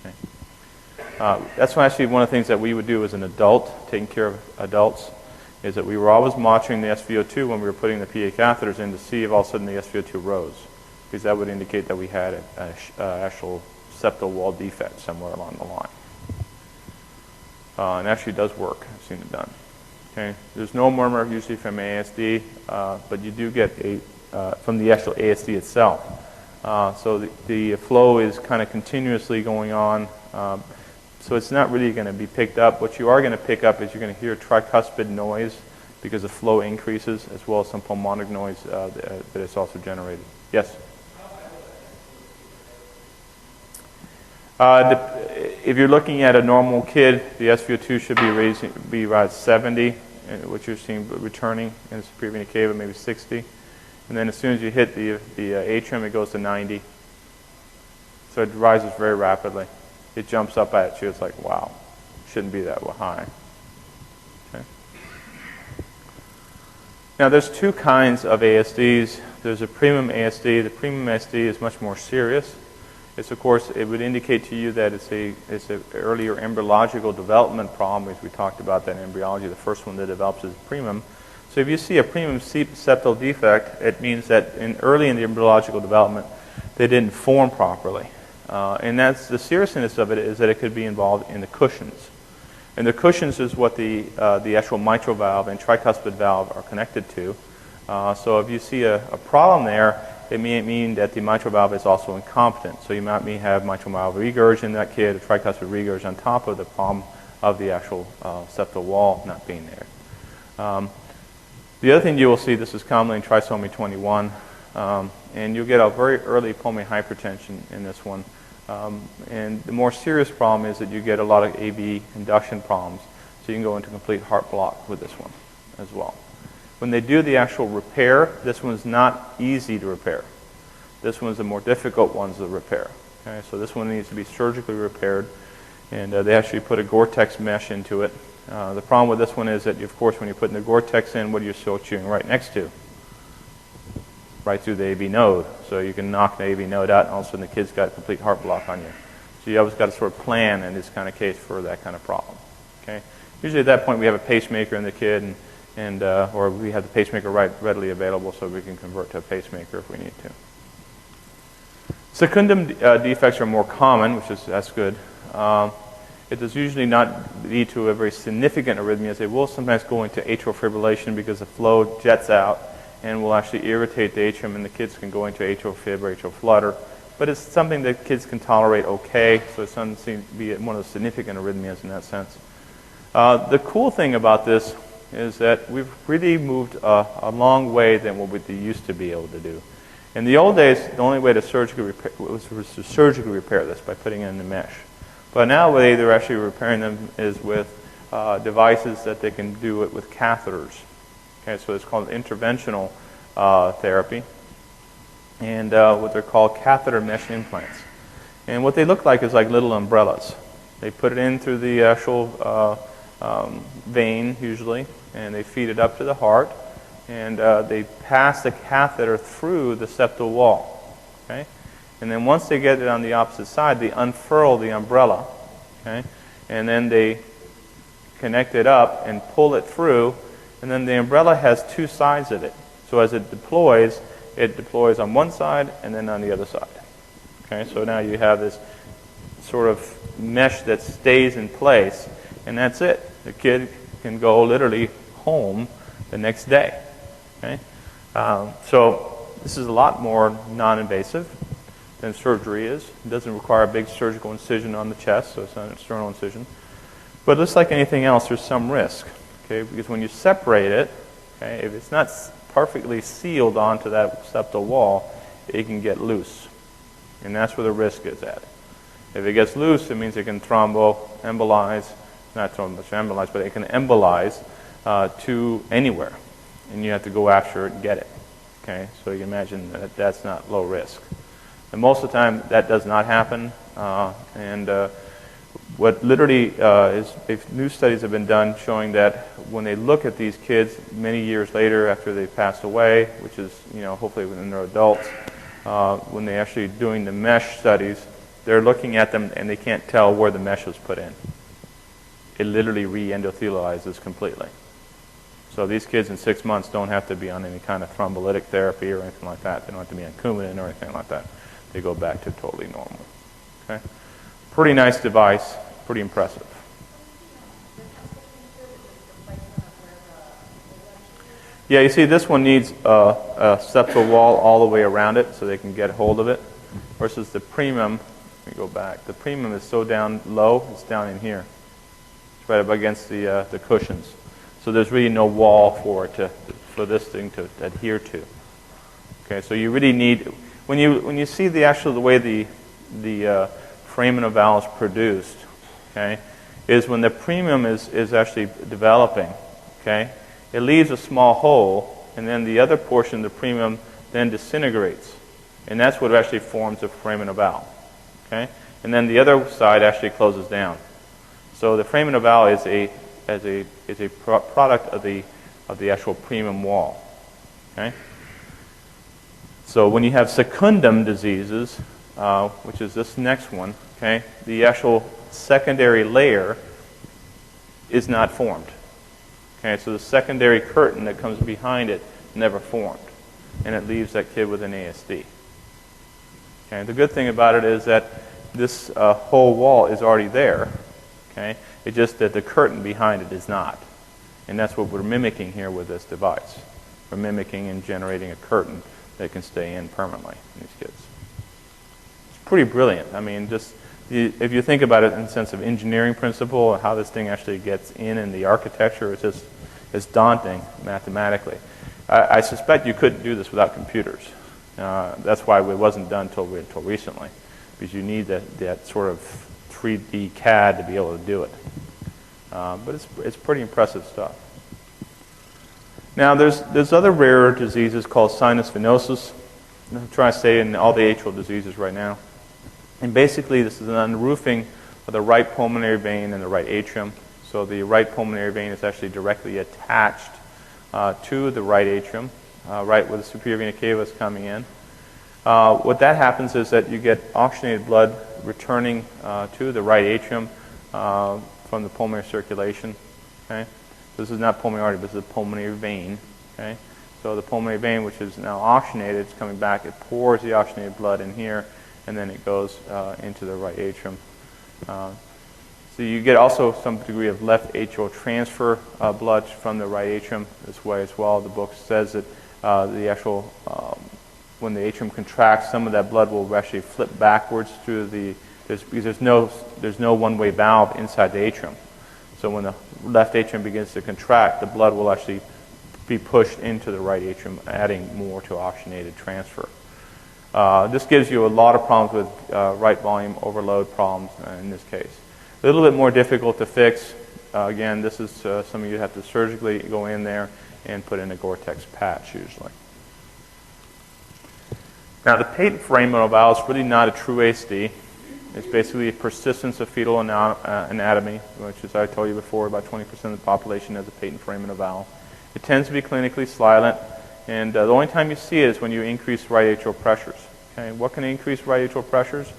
Okay. That's actually one of the things that we would do as an adult, taking care of adults, is that we were always monitoring the SVO2 when we were putting the PA catheters in to see if all of a sudden the SVO2 rose, because that would indicate that we had an actual septal wall defect somewhere along the line. And actually does work. I've seen it done. Okay. There's no murmur usually from ASD, but you do get a actual ASD itself. So the flow is kind of continuously going on. So it's not really going to be picked up. What you are going to pick up is you're going to hear tricuspid noise because the flow increases, as well as some pulmonic noise that is also generated. Yes? If you're looking at a normal kid, the SpO2 should be around 70, which you're seeing returning in the superior vena cava, maybe 60. And then as soon as you hit the atrium, it goes to 90. So it rises very rapidly. It jumps up at you. It's like, wow, shouldn't be that high. Okay. Now there's two kinds of ASDs. There's a premium ASD. The premium ASD is much more serious. It's, of course, it would indicate to you that it's an earlier embryological development problem, as we talked about that in embryology. The first one that develops is premium. So if you see a premium septal defect, it means that early in the embryological development, they didn't form properly. And that's the seriousness of it, is that it could be involved in the cushions. And the cushions is what the actual mitral valve and tricuspid valve are connected to. So if you see a problem there, it may mean that the mitral valve is also incompetent. So you might have mitral valve regurg in that kid, a tricuspid regurg on top of the problem of the actual septal wall not being there. The other thing you will see, this is commonly in trisomy 21, and you'll get a very early pulmonary hypertension in this one. And the more serious problem is that you get a lot of AV induction problems. So you can go into complete heart block with this one as well. When they do the actual repair, this one's not easy to repair. This one's the more difficult one to repair. Okay, so this one needs to be surgically repaired, and they actually put a Gore-Tex mesh into it. The problem with this one is that, of course, when you're putting the Gore-Tex in, what are you shooting right next to? Right through the AV node. So you can knock the AV node out, and all of a sudden the kid's got a complete heart block on you. So you always got to sort of plan in this kind of case for that kind of problem. Okay. Usually at that point we have a pacemaker in the kid, or we have the pacemaker readily available, so we can convert to a pacemaker if we need to. Secundum defects are more common, that's good. It does usually not lead to a very significant arrhythmias. They will sometimes go into atrial fibrillation because the flow jets out and will actually irritate the atrium, and the kids can go into atrial fib or atrial flutter. But it's something that kids can tolerate okay, so it doesn't seem to be one of the significant arrhythmias in that sense. The cool thing about this is that we've really moved a long way than what we used to be able to do. In the old days, the only way to surgically repair was to surgically repair this by putting in the mesh. But now the way they're actually repairing them is with devices that they can do it with catheters. Okay, so it's called interventional therapy, and what they're called catheter mesh implants. And what they look like is like little umbrellas. They put it in through the actual vein usually, and they feed it up to the heart, and they pass the catheter through the septal wall. Okay, and then once they get it on the opposite side, they unfurl the umbrella. Okay, and then they connect it up and pull it through, and then the umbrella has two sides of it. So as it deploys on one side and then on the other side. Okay, so now you have this sort of mesh that stays in place, and that's it. The kid can go literally home the next day. Okay, so this is a lot more non-invasive than surgery is. It doesn't require a big surgical incision on the chest, so it's not an external incision. But just like anything else, there's some risk. Okay, because when you separate it, okay, if it's not perfectly sealed onto that septal wall, it can get loose, and that's where the risk is at. If it gets loose, it means it can thromboembolize, not thromboembolize, but it can embolize to anywhere, and you have to go after it and get it. Okay, so you can imagine that that's not low risk. And most of the time, that does not happen, what literally is, new studies have been done showing that when they look at these kids many years later after they've passed away, which is, hopefully when they're adults, when they're actually doing the mesh studies, they're looking at them and they can't tell where the mesh was put in. It literally re-endothelializes completely. So these kids in 6 months don't have to be on any kind of thrombolytic therapy or anything like that. They don't have to be on Coumadin or anything like that. They go back to totally normal. Okay? Pretty nice device, pretty impressive. Yeah, you see this one needs a septal wall all the way around it so they can get hold of it, versus the premium, let me go back, the premium is so down low, it's down in here. It's right up against the cushions. So there's really no wall for it for this thing to adhere to. Okay, so you really need, when you see the way the foramen of valve is produced, okay, is when the premium is actually developing, okay, it leaves a small hole, and then the other portion of the premium then disintegrates, and that's what actually forms the foramen of valve, okay, and then the other side actually closes down. So the foramen of valve is a product of the actual premium wall, okay. So when you have secundum diseases, which is this next one, okay, the actual secondary layer is not formed. Okay, so the secondary curtain that comes behind it never formed, and it leaves that kid with an ASD. Okay, the good thing about it is that this whole wall is already there. Okay, it's just that the curtain behind it is not, and that's what we're mimicking here with this device. We're mimicking and generating a curtain that can stay in permanently in these kids. It's pretty brilliant. I mean, just if you think about it in the sense of engineering principle and how this thing actually gets in the architecture, it's daunting mathematically. I suspect you couldn't do this without computers. That's why it wasn't done until recently, because you need that sort of 3D CAD to be able to do it. But it's pretty impressive stuff. Now, there's other rare diseases called sinus venosus. I'm trying to say in all the atrial diseases right now. And basically, this is an unroofing of the right pulmonary vein and the right atrium. So the right pulmonary vein is actually directly attached to the right atrium, right where the superior vena cava is coming in. What that happens is that you get oxygenated blood returning to the right atrium from the pulmonary circulation. Okay? This is not pulmonary artery, but this is a pulmonary vein. Okay? So the pulmonary vein, which is now oxygenated, is coming back. It pours the oxygenated blood in here, and then it goes into the right atrium. So you get also some degree of left atrial transfer blood from the right atrium this way as well. The book says that the actual, when the atrium contracts, some of that blood will actually flip backwards through because there's no one-way valve inside the atrium. So when the left atrium begins to contract, the blood will actually be pushed into the right atrium, adding more to oxygenated transfer. This gives you a lot of problems with right volume overload problems in this case. A little bit more difficult to fix. Again, this is some of you have to surgically go in there and put in a Gore-Tex patch usually. Now, the patent foramen valve is really not a true ASD. It's basically a persistence of fetal anatomy, which, as I told you before, about 20% of the population has a patent foramen valve. It tends to be clinically silent, and the only time you see it is when you increase right atrial pressures. Okay, what can increase right atrial pressures?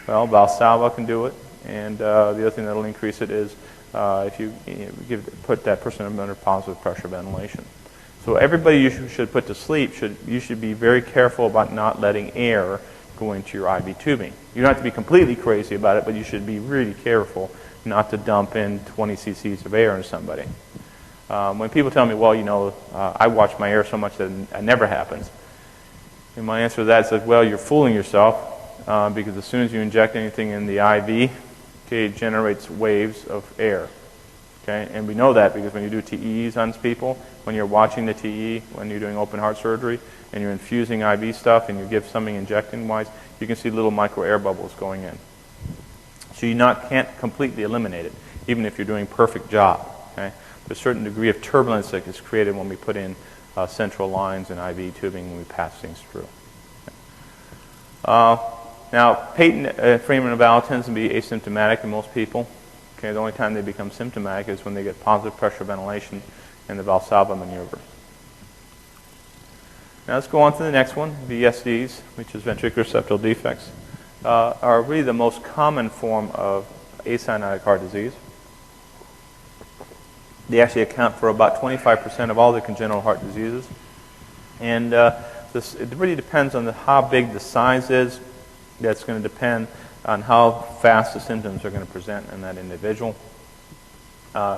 Well, Valsalva can do it, and the other thing that will increase it is if you put that person under positive pressure ventilation. So everybody you should put to sleep, you should be very careful about not letting air go into your IV tubing. You don't have to be completely crazy about it, but you should be really careful not to dump in 20 cc's of air into somebody. When people tell me, well, you know, I watch my air so much that it never happens, and my answer to that is, well, you're fooling yourself because as soon as you inject anything in the IV, okay, it generates waves of air. Okay, and we know that because when you do TEs on people, when you're watching the TE, when you're doing open heart surgery, and you're infusing IV stuff, and you give something injecting-wise, you can see little micro air bubbles going in. So you can't completely eliminate it, even if you're doing a perfect job. Okay, there's a certain degree of turbulence that is created when we put in central lines and IV tubing when we pass things through. Okay. Now, patent foramen valve tends to be asymptomatic in most people. Okay, the only time they become symptomatic is when they get positive pressure ventilation and the Valsalva maneuver. Now let's go on to the next one, VSDs, which is ventricular septal defects, are really the most common form of acyanotic heart disease. They actually account for about 25% of all the congenital heart diseases. And it really depends on how big the size is. That's going to depend on how fast the symptoms are going to present in that individual.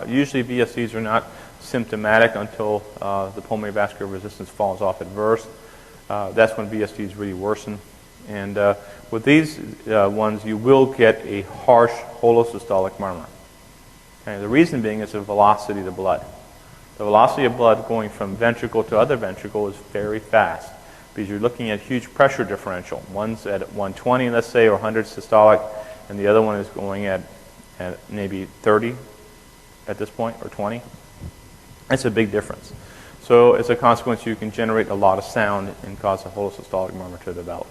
Usually VSDs are not symptomatic until the pulmonary vascular resistance falls off at birth. That's when VSDs really worsen. And with these ones, you will get a harsh holosystolic murmur. Okay, the reason being is the velocity of the blood. The velocity of blood going from ventricle to other ventricle is very fast because you're looking at huge pressure differential. One's at 120, let's say, or 100 systolic, and the other one is going at maybe 30 at this point, or 20. That's a big difference. So as a consequence, you can generate a lot of sound and cause a holosystolic murmur to develop.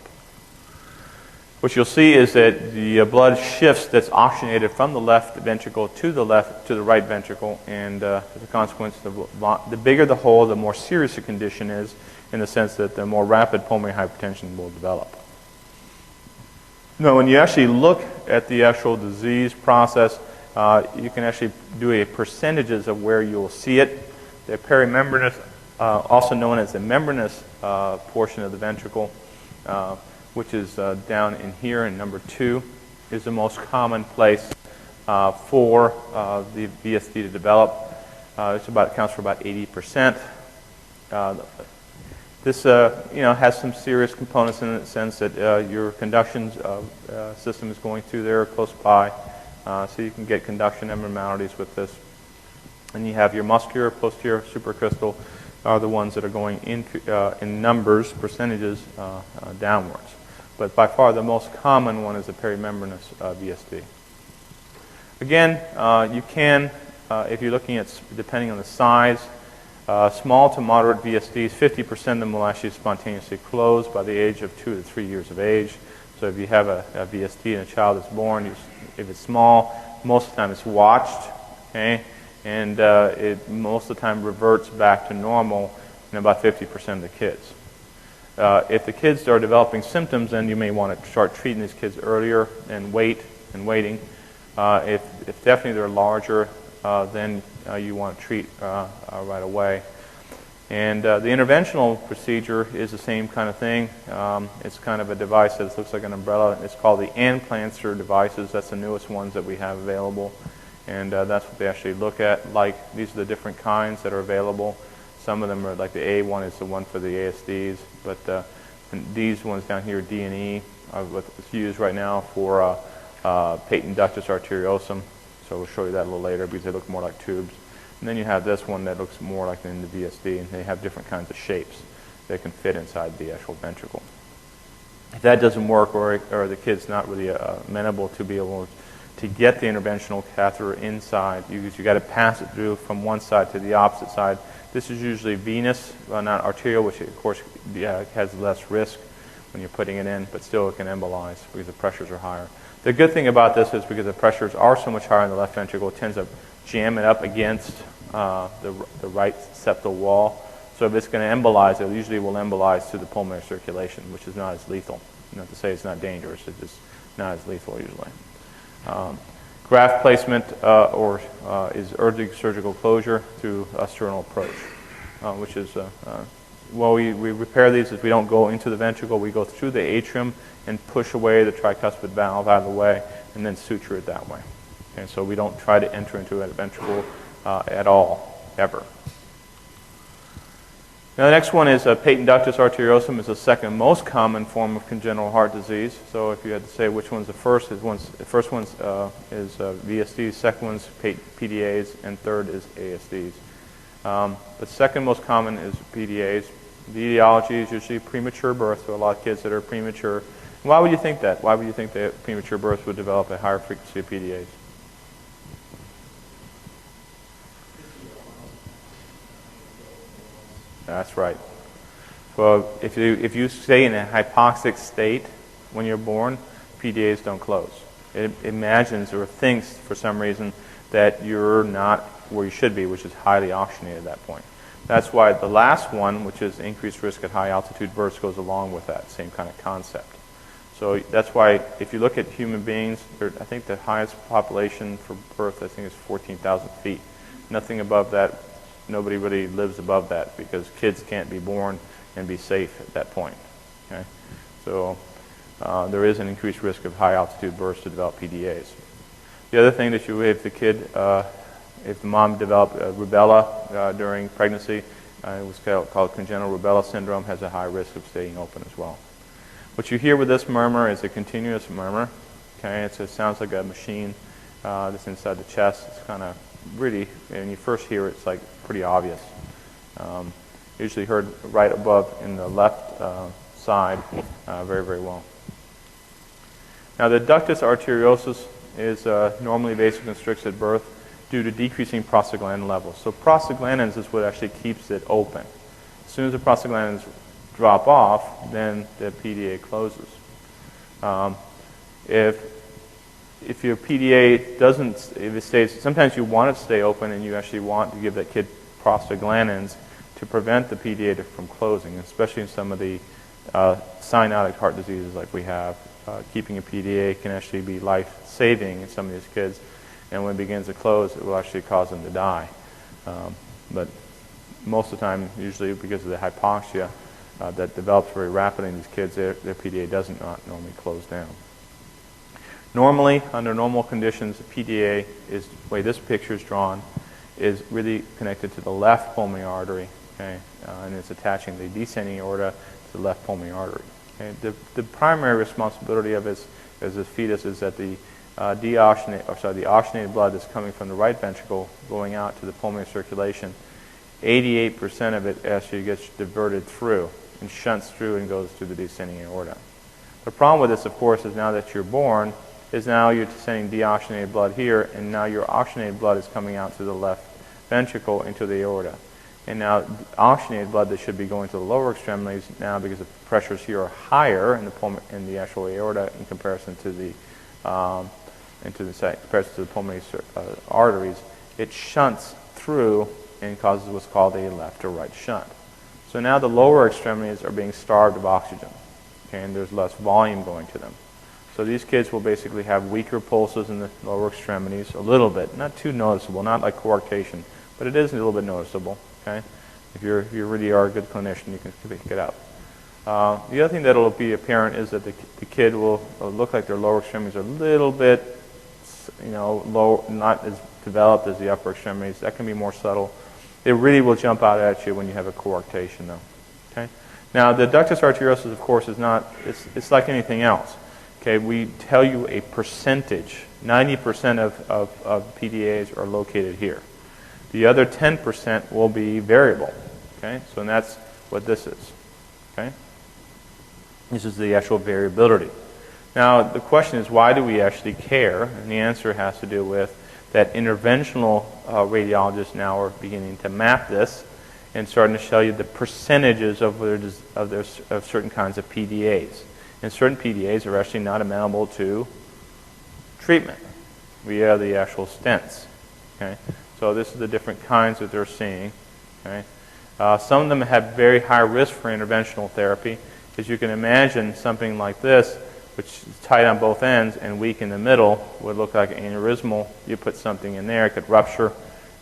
What you'll see is that the blood shifts that's oxygenated from the left ventricle to the right ventricle, and as a consequence, the bigger the hole, the more serious the condition is, in the sense that the more rapid pulmonary hypertension will develop. Now, when you actually look at the actual disease process, you can actually do a percentages of where you'll see it. The perimembranous, also known as the membranous portion of the ventricle, which is down in here in number 2, is the most common place for the VSD to develop. It counts for about 80%. This has some serious components in the sense that your conduction system is going through there close by, so you can get conduction abnormalities with this. And you have your muscular, posterior, supracrystal are the ones that are going in numbers, percentages, downwards. But by far the most common one is the perimembranous VSD. Again, you can, if you're looking at, depending on the size, small to moderate VSDs, 50% of them will actually spontaneously close by the age of 2 to 3 years of age. So if you have a VSD and a child that's born, if it's small, most of the time it's watched, okay? And it most of the time reverts back to normal in about 50% of the kids. If the kids are developing symptoms, then you may want to start treating these kids earlier and waiting. If definitely they're larger, then you want to treat right away. And the interventional procedure is the same kind of thing. It's kind of a device that looks like an umbrella. It's called the Anplanster devices. That's the newest ones that we have available. And that's what they actually look at. Like, these are the different kinds that are available. Some of them are like the A one is the one for the ASDs, but these ones down here, D and E, are what's used right now for patent ductus arteriosum. So we'll show you that a little later because they look more like tubes. And then you have this one that looks more like in the VSD, and they have different kinds of shapes that can fit inside the actual ventricle. If that doesn't work, or the kid's not really amenable to be able to get the interventional catheter inside, you got to pass it through from one side to the opposite side. This is usually venous, not arterial, which of course has less risk when you're putting it in, but still it can embolize because the pressures are higher. The good thing about this is because the pressures are so much higher in the left ventricle, it tends to jam it up against the right septal wall. So if it's going to embolize, it usually will embolize through the pulmonary circulation, which is not as lethal. Not to say it's not dangerous, it's just not as lethal usually. Graft placement is urgent surgical closure through a sternal approach, which is, we repair these if we don't go into the ventricle. We go through the atrium and push away the tricuspid valve out of the way and then suture it that way. And so we don't try to enter into a ventricle at all, ever. Now the next one is patent ductus arteriosum. Is the second most common form of congenital heart disease. So if you had to say which one's the first, the first one's is VSDs, second one's PDAs, and third is ASDs. The second most common is PDAs. The etiology is usually premature birth, so a lot of kids that are premature. Why would you think that? Why would you think that premature birth would develop a higher frequency of PDAs? That's right. Well, if you stay in a hypoxic state when you're born, PDAs don't close. It imagines or thinks for some reason that you're not where you should be, which is highly oxygenated at that point. That's why the last one, which is increased risk at high altitude bursts, goes along with that same kind of concept. So that's why if you look at human beings, I think the highest population for birth, I think, is 14,000 feet. Nothing above that. Nobody really lives above that because kids can't be born and be safe at that point. Okay? So there is an increased risk of high altitude bursts to develop PDAs. The other thing that if the kid if the mom developed rubella during pregnancy, it was called congenital rubella syndrome, has a high risk of staying open as well. What you hear with this murmur is a continuous murmur. Okay, it sounds like a machine that's inside the chest. It's kind of really, when you first hear it, it's like pretty obvious. Usually heard right above in the left side very, very well. Now the ductus arteriosus is normally vasoconstricts at birth due to decreasing prostaglandin levels. So prostaglandins is what actually keeps it open. As soon as the prostaglandins drop off, then the PDA closes. If your PDA doesn't, if it stays, sometimes you want it to stay open and you actually want to give that kid prostaglandins to prevent the PDA from closing, especially in some of the cyanotic heart diseases like we have. Keeping a PDA can actually be life-saving in some of these kids, and when it begins to close, it will actually cause them to die. But most of the time, usually because of the hypoxia that develops very rapidly in these kids, their PDA doesn't not normally close down. Normally, under normal conditions, the PDA is, the way this picture is drawn, is really connected to the left pulmonary artery, okay, and it's attaching the descending aorta to the left pulmonary artery. Okay. The primary responsibility of as a fetus is that the the oxygenated blood that's coming from the right ventricle going out to the pulmonary circulation, 88% of it actually gets diverted through and shunts through and goes to the descending aorta. The problem with this, of course, is now that you're born, is now you're sending deoxygenated blood here, and now your oxygenated blood is coming out to the left ventricle into the aorta. And now oxygenated blood that should be going to the lower extremities now, because the pressures here are higher in the actual aorta in comparison to the pulmonary arteries, it shunts through and causes what's called a left or right shunt. So now the lower extremities are being starved of oxygen, okay, and there's less volume going to them. So these kids will basically have weaker pulses in the lower extremities, a little bit, not too noticeable, not like coarctation, but it is a little bit noticeable. Okay, if you really are a good clinician, you can pick it up. The other thing that will be apparent is that the kid will look like their lower extremities are a little bit, low, not as developed as the upper extremities. That can be more subtle. It really will jump out at you when you have a coarctation, though. Okay. Now the ductus arteriosus, of course, is not. It's like anything else. Okay, we tell you a percentage. 90% of PDAs are located here. The other 10% will be variable. Okay, so that's what this is. Okay, this is the actual variability. Now the question is, why do we actually care? And the answer has to do with that interventional radiologists now are beginning to map this and starting to show you the percentages of certain kinds of PDAs. And certain PDAs are actually not amenable to treatment via the actual stents. Okay, so this is the different kinds that they're seeing. Okay, some of them have very high risk for interventional therapy, because you can imagine something like this, which is tight on both ends and weak in the middle, would look like aneurysmal. You put something in there, it could rupture,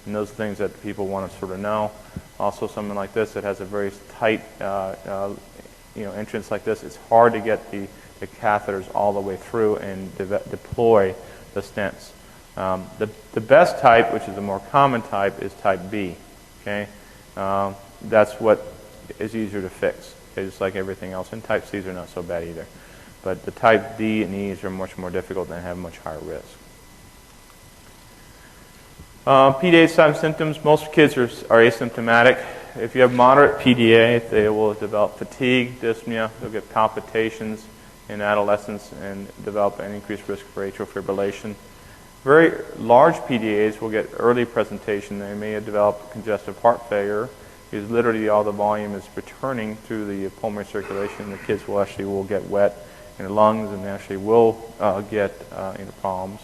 and those are things that people want to sort of know. Also, something like this that has a very tight entrance like this, it's hard to get the catheters all the way through and deploy the stents. The best type, which is the more common type, is type B. Okay, that's what is easier to fix. Okay? Just like everything else, and type C's are not so bad either. But the type D and E's are much more difficult and have much higher risk. PDA signs and symptoms. Most kids are asymptomatic. If you have moderate PDA, they will develop fatigue, dyspnea. They'll get palpitations in adolescence and develop an increased risk for atrial fibrillation. Very large PDAs will get early presentation. They may develop congestive heart failure, because literally all the volume is returning through the pulmonary circulation. The kids will get wet in their lungs and actually will get into problems.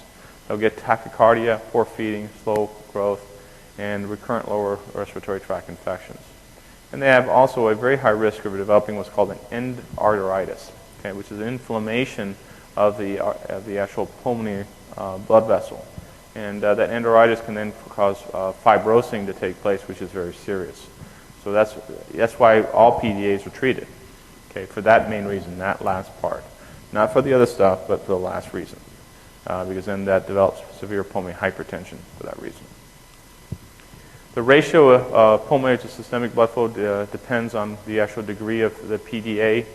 They'll get tachycardia, poor feeding, slow growth, and recurrent lower respiratory tract infections. And they have also a very high risk of developing what's called an endarteritis, okay, which is an inflammation of the actual pulmonary blood vessel. And that endarteritis can then cause fibrosing to take place, which is very serious. So that's why all PDAs are treated, okay, for that main reason, that last part. Not for the other stuff, but for the last reason. Because then that develops severe pulmonary hypertension for that reason. The ratio of pulmonary to systemic blood flow depends on the actual degree of the PDA.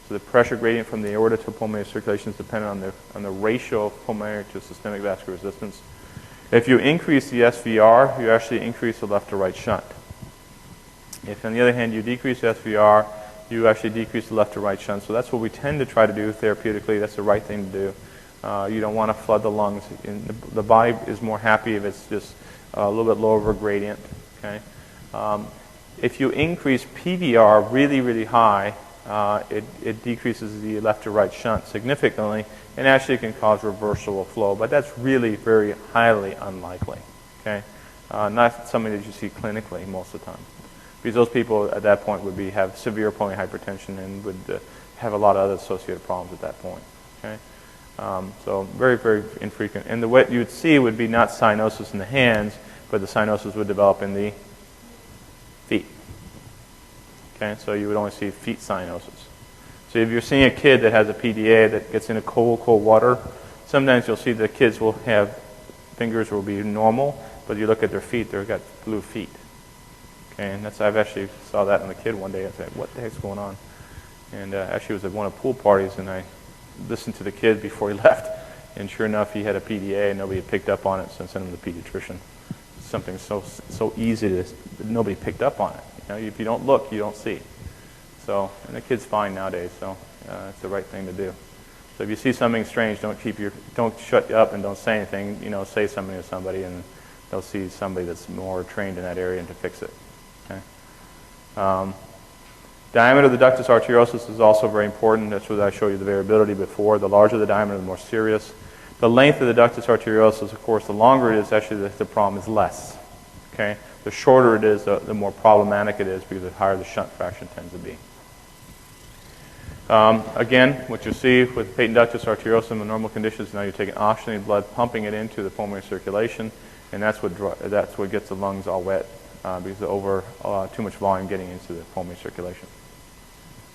So the pressure gradient from the aorta to pulmonary circulation is dependent on the ratio of pulmonary to systemic vascular resistance. If you increase the SVR, you actually increase the left to right shunt. If, on the other hand, you decrease SVR, you actually decrease the left to right shunt. So that's what we tend to try to do therapeutically. That's the right thing to do. You don't want to flood the lungs. The body is more happy if it's just a little bit lower of a gradient. Okay. If you increase PVR really, really high, it decreases the left to right shunt significantly and actually can cause reversible flow. But that's really very highly unlikely. Okay. Not something that you see clinically most of the time. Because those people at that point would have severe pulmonary hypertension and would have a lot of other associated problems at that point. Okay? So very, very infrequent. And what you would see would be not cyanosis in the hands, but the cyanosis would develop in the feet. Okay? So you would only see feet cyanosis. So if you're seeing a kid that has a PDA that gets into cold, cold water, sometimes you'll see the kids will have fingers will be normal, but you look at their feet, they've got blue feet. Okay, and I've actually saw that in the kid one day. I said, what the heck's going on? And actually it was at one of the pool parties, and I listened to the kid before he left, and sure enough, he had a PDA, and nobody had picked up on it, so I sent him to the pediatrician. Something so easy that nobody picked up on it. You know, if you don't look, you don't see. So, and the kid's fine nowadays, so it's the right thing to do. So if you see something strange, don't shut up and don't say anything. You know, say something to somebody, and they'll see somebody that's more trained in that area and to fix it. Okay. Diameter of the ductus arteriosus is also very important. That's what I showed you the variability before. The larger the diameter, the more serious. The length of the ductus arteriosus, of course, the longer it is, actually the problem is less. Okay. The shorter it is, the more problematic it is because the higher the shunt fraction tends to be. Again, what you see with patent ductus arteriosus in normal conditions, now you're taking oxygenated blood, pumping it into the pulmonary circulation, and that's what gets the lungs all wet because of too much volume getting into the pulmonary circulation.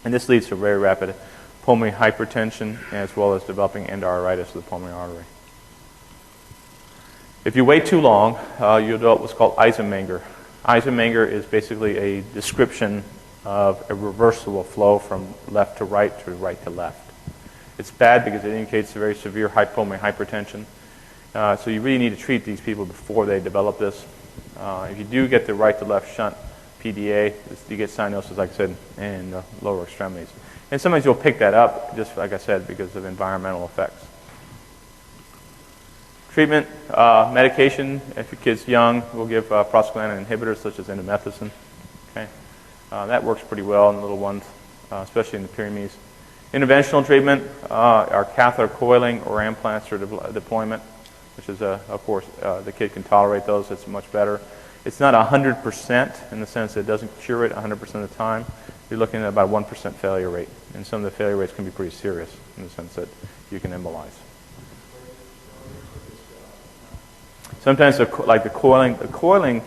And this leads to very rapid pulmonary hypertension as well as developing endarteritis of the pulmonary artery. If you wait too long, you'll develop what's called Eisenmenger. Eisenmenger is basically a description of a reversible flow from left to right to left. It's bad because it indicates a very severe pulmonary hypertension. So you really need to treat these people before they develop this. If you do get the right to left shunt PDA, you get cyanosis, like I said, in the lower extremities. And sometimes you'll pick that up, just like I said, because of environmental effects. Treatment, medication, if your kid's young, we'll give prostaglandin inhibitors such as indomethacin. Okay. That works pretty well in little ones, especially in the Pyrenees. Interventional treatment are catheter coiling or implants or deployment, which is, of course, the kid can tolerate those. It's much better. It's not 100% in the sense that it doesn't cure it 100% of the time. You're looking at about 1% failure rate, and some of the failure rates can be pretty serious in the sense that you can embolize. Sometimes, like the coiling,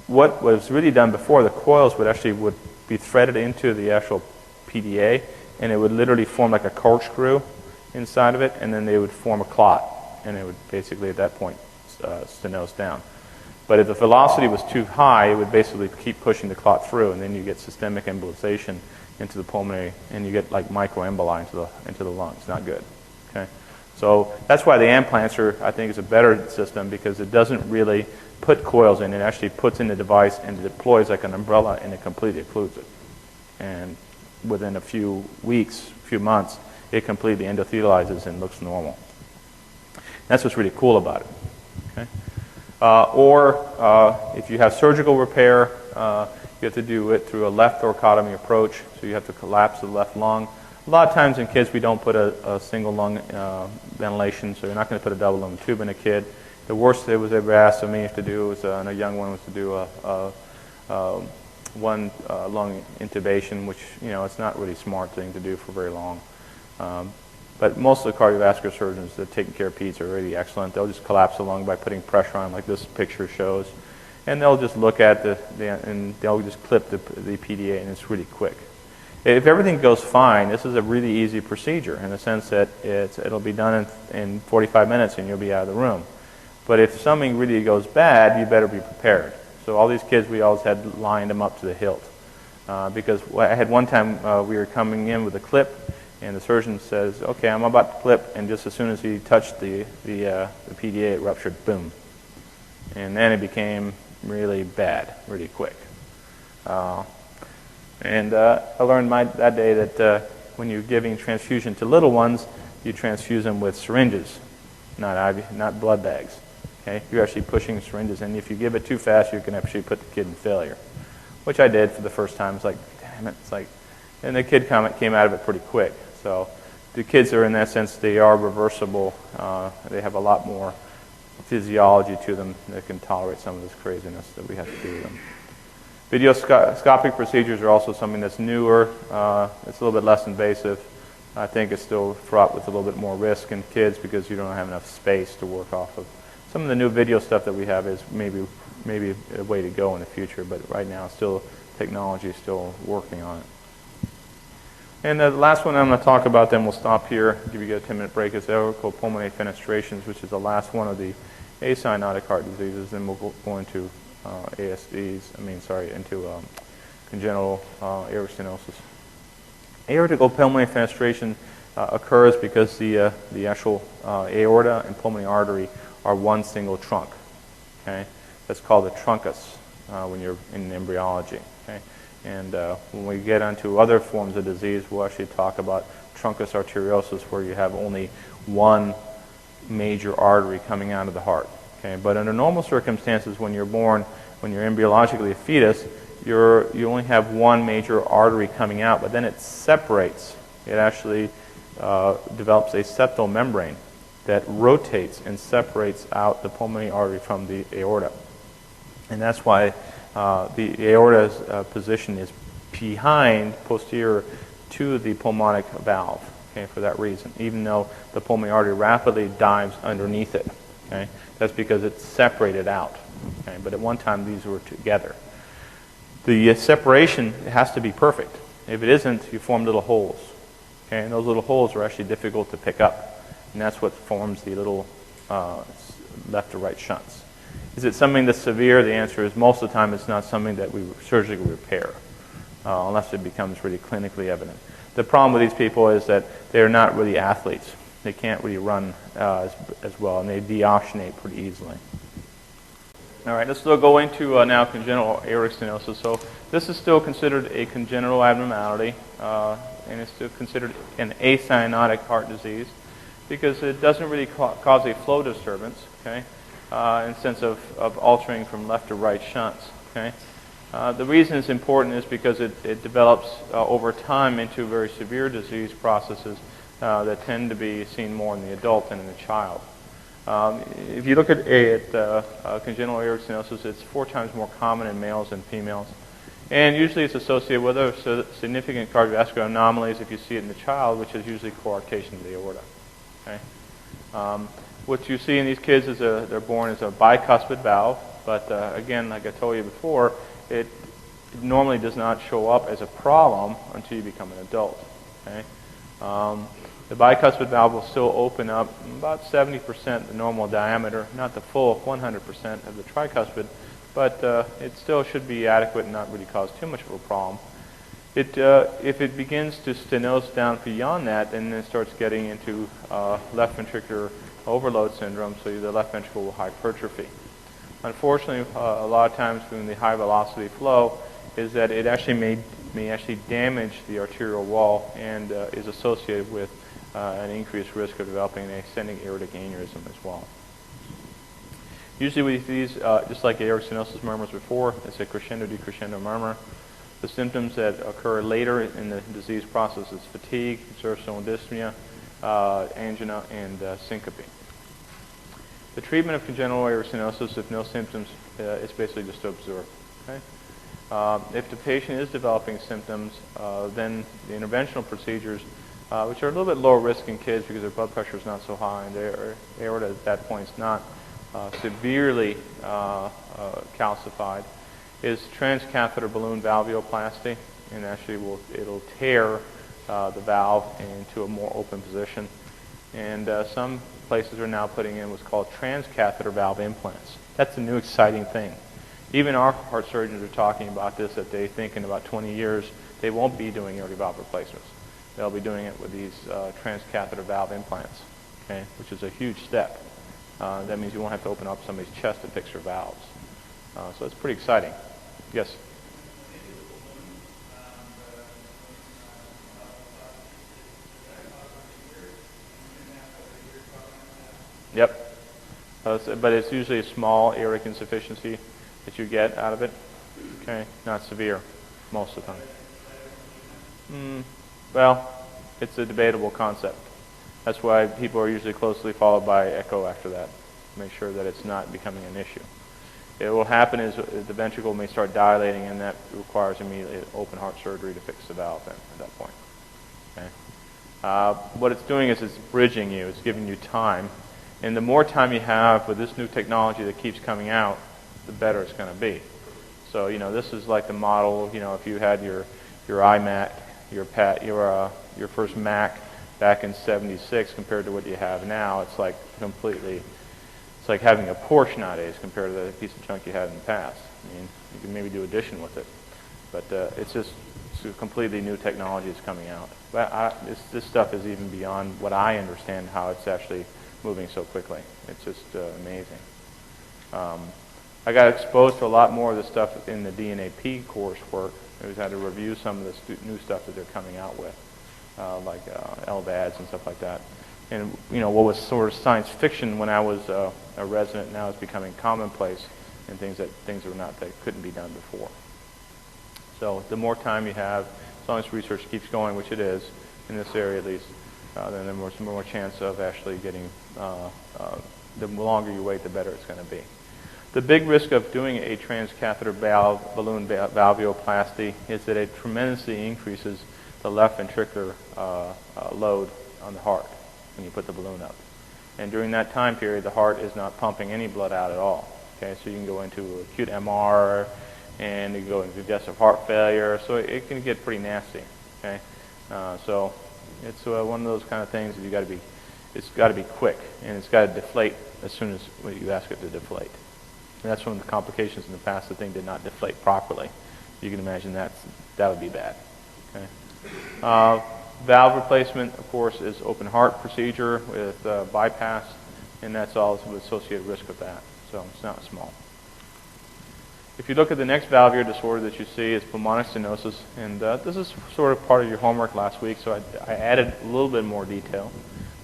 what was really done before, the coils would be threaded into the actual PDA, and it would literally form like a corkscrew inside of it, and then they would form a clot, and it would basically at that point stenose down. But if the velocity was too high, it would basically keep pushing the clot through, and then you get systemic embolization into the pulmonary, and you get like microemboli into the lungs. Not good. Okay, so that's why the implants I think, is a better system because it doesn't really put coils in. It actually puts in the device and deploys like an umbrella, and it completely occludes it. And within a few weeks, few months, it completely endothelializes and looks normal. That's what's really cool about it. Okay. Or if you have surgical repair, you have to do it through a left thoracotomy approach, so you have to collapse the left lung. A lot of times in kids we don't put a single lung ventilation, so you're not going to put a double lung tube in a kid. The worst that was ever asked of me to do was, and a young one, was to do one lung intubation, which it's not really a smart thing to do for very long. But most of the cardiovascular surgeons that are taking care of peds are really excellent. They'll just collapse the lung by putting pressure on, like this picture shows, and they'll just look at and they'll just clip the PDA, and it's really quick. If everything goes fine, this is a really easy procedure in the sense that it'll be done in 45 minutes and you'll be out of the room. But if something really goes bad, you better be prepared. So all these kids, we always had lined them up to the hilt. Because I had one time we were coming in with a clip, and the surgeon says, okay, I'm about to clip, and just as soon as he touched the PDA, it ruptured, boom. And then it became really bad, really quick. And I learned that day that when you're giving transfusion to little ones, you transfuse them with syringes, not blood bags. Okay? You're actually pushing syringes, and if you give it too fast, you can actually put the kid in failure, which I did for the first time. It's like, damn it. It's like, and the kid came out of it pretty quick. So the kids are, in that sense, they are reversible. They have a lot more physiology to them that can tolerate some of this craziness that we have to do with them. Videoscopic procedures are also something that's newer. It's a little bit less invasive. I think it's still fraught with a little bit more risk in kids because you don't have enough space to work off of. Some of the new video stuff that we have is maybe a way to go in the future, but right now still technology is still working on it. And the last one I'm going to talk about, then we'll stop here, give you a 10-minute break, is aortic pulmonary fenestrations, which is the last one of the acyanotic heart diseases. Then we'll go into into congenital aortic stenosis. Aortic pulmonary fenestration occurs because the actual aorta and pulmonary artery are one single trunk. Okay, that's called the truncus when you're in embryology. Okay, and when we get onto other forms of disease, we'll actually talk about truncus arteriosus, where you have only one major artery coming out of the heart. Okay, but under normal circumstances, when you're born, when you're embryologically a fetus, you only have one major artery coming out, but then it separates. It actually develops a septal membrane that rotates and separates out the pulmonary artery from the aorta. And that's why the aorta's position is behind, posterior to the pulmonic valve, okay, for that reason, even though the pulmonary artery rapidly dives underneath it. Okay? That's because it's separated out. Okay? But at one time, these were together. The separation has to be perfect. If it isn't, you form little holes. Okay? And those little holes are actually difficult to pick up. And that's what forms the little left to right shunts. Is it something that's severe? The answer is most of the time it's not something that we surgically repair, unless it becomes really clinically evident. The problem with these people is that they're not really athletes. They can't really run as well, and they deoxygenate pretty easily. All right, let's still go into now congenital aortic stenosis. So this is still considered a congenital abnormality, and it's still considered an acyanotic heart disease because it doesn't really cause a flow disturbance, okay, in the sense of altering from left to right shunts, okay. The reason it's important is because it develops over time into very severe disease processes that tend to be seen more in the adult than in the child. If you look at congenital aortic stenosis, it's 4 times more common in males than females. And usually it's associated with other significant cardiovascular anomalies if you see it in the child, which is usually coarctation of the aorta. Okay? What you see in these kids is they're born as a bicuspid valve, but again, like I told you before, it normally does not show up as a problem until you become an adult. Okay? The bicuspid valve will still open up about 70% the normal diameter, not the full 100% of the tricuspid, but it still should be adequate and not really cause too much of a problem. If it begins to stenose down beyond that, then it starts getting into left ventricular overload syndrome, so the left ventricle will hypertrophy. Unfortunately, a lot of times when the high velocity flow is that it actually may actually damage the arterial wall and is associated with an increased risk of developing an ascending aortic aneurysm as well. Usually with these, just like aortic stenosis murmurs before, it's a crescendo-decrescendo murmur. The symptoms that occur later in the disease process is fatigue, exertional dyspnea, angina, and syncope. The treatment of congenital aortic stenosis, if no symptoms, is basically just to observe. Okay? If the patient is developing symptoms, then the interventional procedures, which are a little bit lower risk in kids because their blood pressure is not so high and their aorta at that point is not severely calcified, is transcatheter balloon valvuloplasty, and actually it'll tear the valve into a more open position. And some places are now putting in what's called transcatheter valve implants. That's a new exciting thing. Even our heart surgeons are talking about this, that they think in about 20 years they won't be doing aortic valve replacements. They'll be doing it with these transcatheter valve implants, okay, which is a huge step. That means you won't have to open up somebody's chest to fix their valves. So it's pretty exciting. Yes? Yep. But it's usually a small aortic insufficiency that you get out of it. Okay, not severe most of the time. Well, it's a debatable concept. That's why people are usually closely followed by echo after that. Make sure that it's not becoming an issue. It will happen is the ventricle may start dilating, and that requires immediately open heart surgery to fix the valve then, at that point. Okay. What it's doing is it's bridging you. It's giving you time. And the more time you have with this new technology that keeps coming out, the better it's going to be. So, this is like the model, if you had your iMac, your first Mac back in '76 compared to what you have now, it's like it's like having a Porsche nowadays compared to the piece of junk you had in the past. I mean, you can maybe do addition with it, but it's a completely new technology that's coming out. But this stuff is even beyond what I understand how it's actually moving so quickly. It's just amazing. I got exposed to a lot more of this stuff in the DNAP coursework. I had to review some of this new stuff that they're coming out with, like LVADs and stuff like that. And what was sort of science fiction when I was a resident now is becoming commonplace, and things that couldn't be done before. So the more time you have, as long as research keeps going, which it is in this area at least, then there's more chance of actually getting. The longer you wait, the better it's going to be. The big risk of doing a transcatheter balloon valvuloplasty is that it tremendously increases the left ventricular load on the heart when you put the balloon up. And during that time period, the heart is not pumping any blood out at all. Okay, so you can go into acute MR, and you can go into congestive heart failure. So it can get pretty nasty. Okay, so it's one of those kind of things that it's got to be quick, and it's got to deflate as soon as you ask it to deflate. And that's one of the complications in the past. The thing did not deflate properly. You can imagine that would be bad. Okay. Valve replacement, of course, is open heart procedure with bypass, and that's all the associated risk with that. So it's not small. If you look at the next valvular disorder that you see is pulmonic stenosis, and this is sort of part of your homework last week, so I added a little bit more detail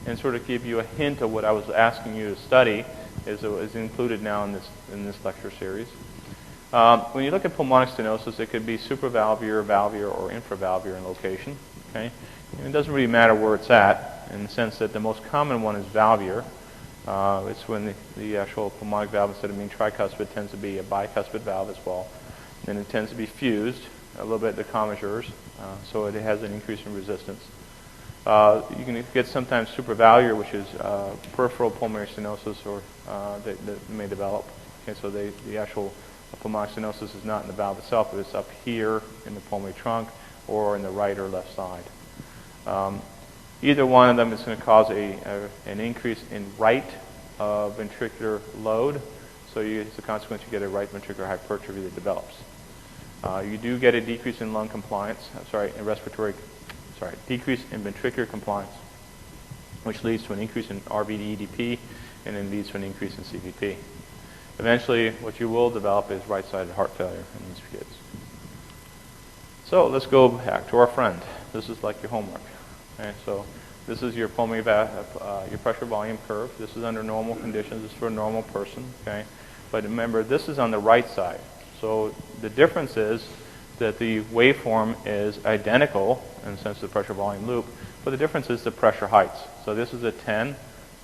and sort of give you a hint of what I was asking you to study is included now in this lecture series. When you look at pulmonic stenosis, it could be supravalvular, valvular, or infravalvular in location. Okay, and it doesn't really matter where it's at, in the sense that the most common one is valvular. It's when the actual pulmonic valve, instead of being tricuspid, tends to be a bicuspid valve as well. And it tends to be fused a little bit at the commissures, so it has an increase in resistance. You can get sometimes supravalvular, which is peripheral pulmonary stenosis, or that may develop. Okay, so the actual pulmonic stenosis is not in the valve itself, but it's up here in the pulmonary trunk or in the right or left side. Either one of them is going to cause an increase in right ventricular load, so as a consequence you get a right ventricular hypertrophy that develops. You do get a decrease in lung compliance, decrease in ventricular compliance, which leads to an increase in RVD-EDP, and then leads to an increase in CVP. Eventually, what you will develop is right-sided heart failure in these kids. So let's go back to our friend. This is like your homework. Okay, so this is your pulmonary your pressure volume curve. This is under normal conditions. This is for a normal person. Okay, but remember, this is on the right side. So the difference is that the waveform is identical in the sense of the pressure volume loop, but the difference is the pressure heights. So this is a 10,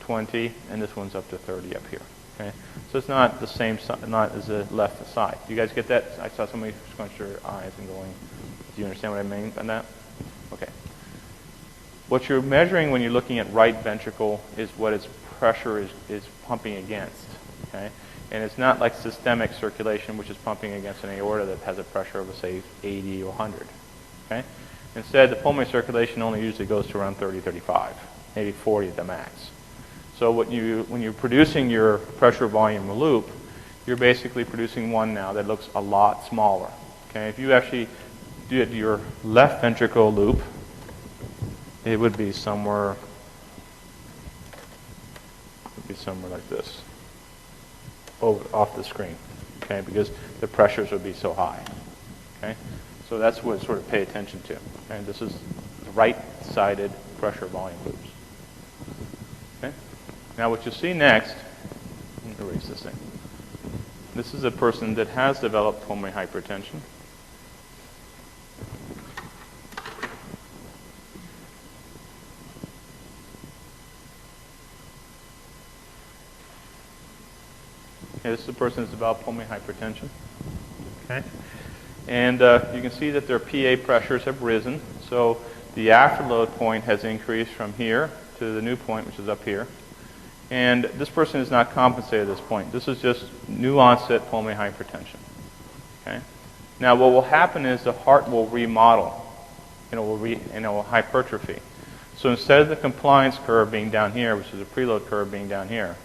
20, and this one's up to 30 up here. Okay, so it's not the same, not as the left side. Do you guys get that? I saw somebody scrunch their eyes and going, do you understand what I mean by that? Okay. What you're measuring when you're looking at right ventricle is what its pressure is pumping against. Okay, and it's not like systemic circulation, which is pumping against an aorta that has a pressure of, say, 80 or 100. Okay, instead, the pulmonary circulation only usually goes to around 30, 35, maybe 40 at the max. So when you're producing your pressure volume loop, you're basically producing one now that looks a lot smaller. Okay, if you actually did your left ventricle loop, it would be somewhere like this, off the screen. Okay, because the pressures would be so high. Okay, so that's what sort of pay attention to. And this is right-sided pressure volume loops. Okay, now what you'll see next, let me erase this thing. This is a person that has developed pulmonary hypertension. Okay, this is a person who's developed pulmonary hypertension. Okay, and you can see that their PA pressures have risen. So the afterload point has increased from here to the new point, which is up here. And this person is not compensated at this point. This is just new onset pulmonary hypertension. Okay. Now, what will happen is the heart will remodel, and it will hypertrophy. So instead of the compliance curve being down here, which is the preload curve being down here,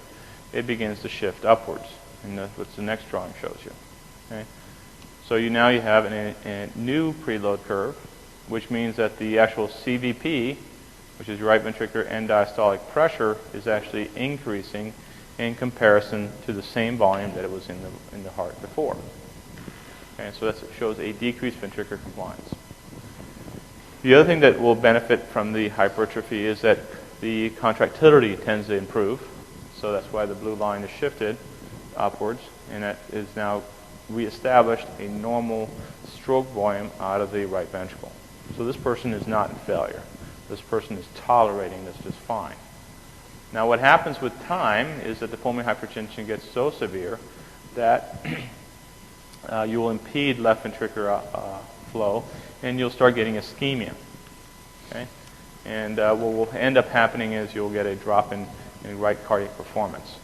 it begins to shift upwards. And that's what the next drawing shows you. Okay. So now you have a new preload curve, which means that the actual CVP, which is your right ventricular end diastolic pressure, is actually increasing in comparison to the same volume that it was in the heart before. Okay, so that shows a decreased ventricular compliance. The other thing that will benefit from the hypertrophy is that the contractility tends to improve. So that's why the blue line is shifted upwards, and that is now reestablished a normal stroke volume out of the right ventricle. So this person is not in failure. This person is tolerating this just fine. Now what happens with time is that the pulmonary hypertension gets so severe that you will impede left ventricular flow, and you'll start getting ischemia. Okay? And what will end up happening is you'll get a drop in right cardiac performance.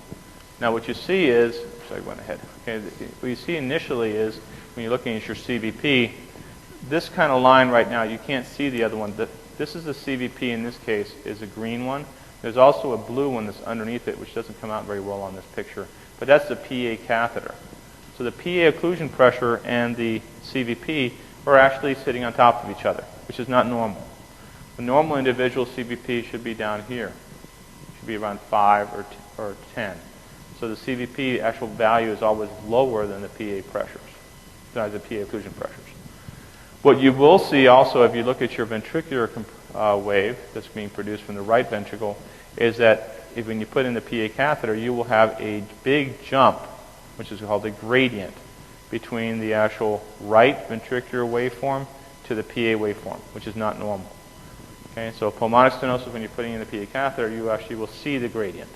Now what you see is, sorry, I went ahead. Okay, what you see initially is when you're looking at your CVP, this kind of line right now, you can't see the other one. This is the CVP in this case, is a green one. There's also a blue one that's underneath it, which doesn't come out very well on this picture. But that's the PA catheter. So the PA occlusion pressure and the CVP are actually sitting on top of each other, which is not normal. The normal individual CVP should be down here. It should be around 5 or 10. So the CVP actual value is always lower than the PA pressures, the PA occlusion pressures. What you will see also, if you look at your ventricular wave that's being produced from the right ventricle, is that when you put in the PA catheter, you will have a big jump, which is called a gradient, between the actual right ventricular waveform to the PA waveform, which is not normal. Okay, so pulmonic stenosis, when you're putting in the PA catheter, you actually will see the gradient.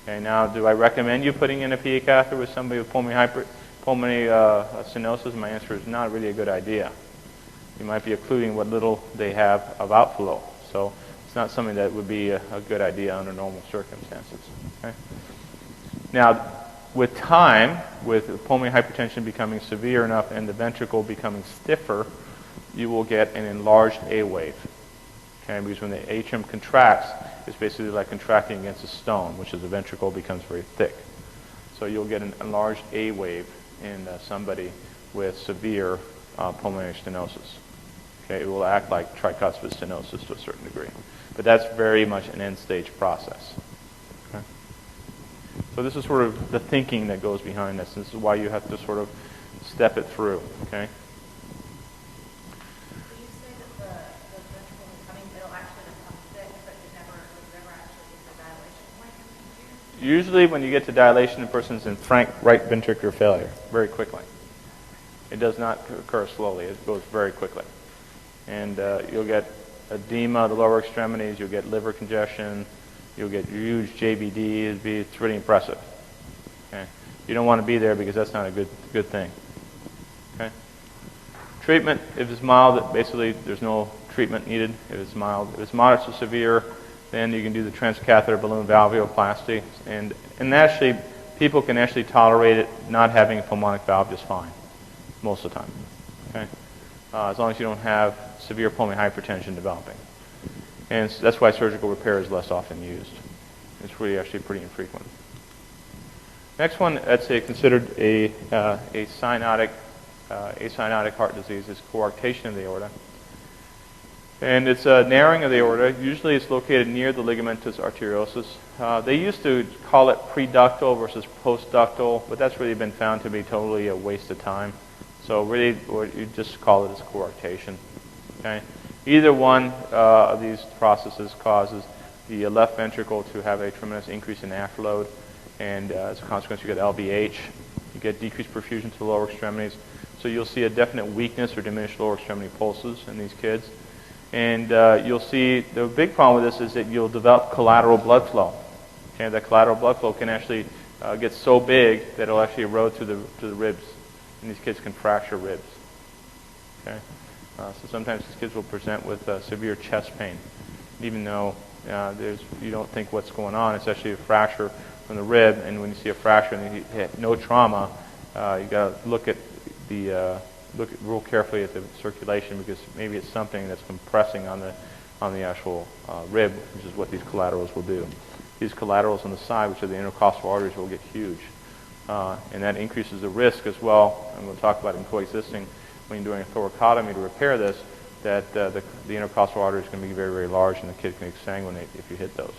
Okay, now, do I recommend you putting in a PA catheter with somebody with pulmonary stenosis? My answer is not really a good idea. You might be occluding what little they have of outflow. So it's not something that would be a good idea under normal circumstances. Okay? Now, with time, with pulmonary hypertension becoming severe enough and the ventricle becoming stiffer, you will get an enlarged A wave. Okay? Because when the atrium contracts, it's basically like contracting against a stone, which is the ventricle becomes very thick. So you'll get an enlarged A wave in somebody with severe pulmonary stenosis. Okay, it will act like tricuspid stenosis to a certain degree. But that's very much an end-stage process. Okay? So this is sort of the thinking that goes behind this. This is why you have to sort of step it through. Okay? You say that the ventricle is coming, it'll actually become thick, but it never actually gets a dilation point? Usually when you get to dilation, the person's in frank right ventricular failure very quickly. It does not occur slowly. It goes very quickly. And you'll get edema of the lower extremities. You'll get liver congestion. You'll get huge JBD. It's really impressive. Okay? You don't want to be there because that's not a good thing. Okay? Treatment, if it's mild, basically there's no treatment needed. If it's mild, if it's moderate to severe, then you can do the transcatheter balloon valvuloplasty. And actually, people can actually tolerate it not having a pulmonic valve just fine most of the time. Okay? As long as you don't have severe pulmonary hypertension developing. And that's why surgical repair is less often used. It's really actually pretty infrequent. Next one, that's considered a cyanotic, acyanotic heart disease, is coarctation of the aorta. And it's a narrowing of the aorta. Usually it's located near the ligamentous arteriosus. They used to call it preductal versus postductal, but that's really been found to be totally a waste of time. So really, you just call it as coarctation. Okay? Either one of these processes causes the left ventricle to have a tremendous increase in afterload, and as a consequence, you get LVH. You get decreased perfusion to the lower extremities. So you'll see a definite weakness or diminished lower extremity pulses in these kids. And you'll see the big problem with this is that you'll develop collateral blood flow. Okay, that collateral blood flow can actually get so big that it'll actually erode to the ribs, and these kids can fracture ribs. Okay, so sometimes these kids will present with severe chest pain, even though you don't think what's going on. It's actually a fracture from the rib, and when you see a fracture and you have no trauma, you got to look real carefully at the circulation, because maybe it's something that's compressing on the actual rib, which is what these collaterals will do. These collaterals on the side, which are the intercostal arteries, will get huge, and that increases the risk as well. And we'll talk about in coexisting when you're doing a thoracotomy to repair this, that the intercostal artery is going to be very, very large, and the kid can exsanguinate if you hit those.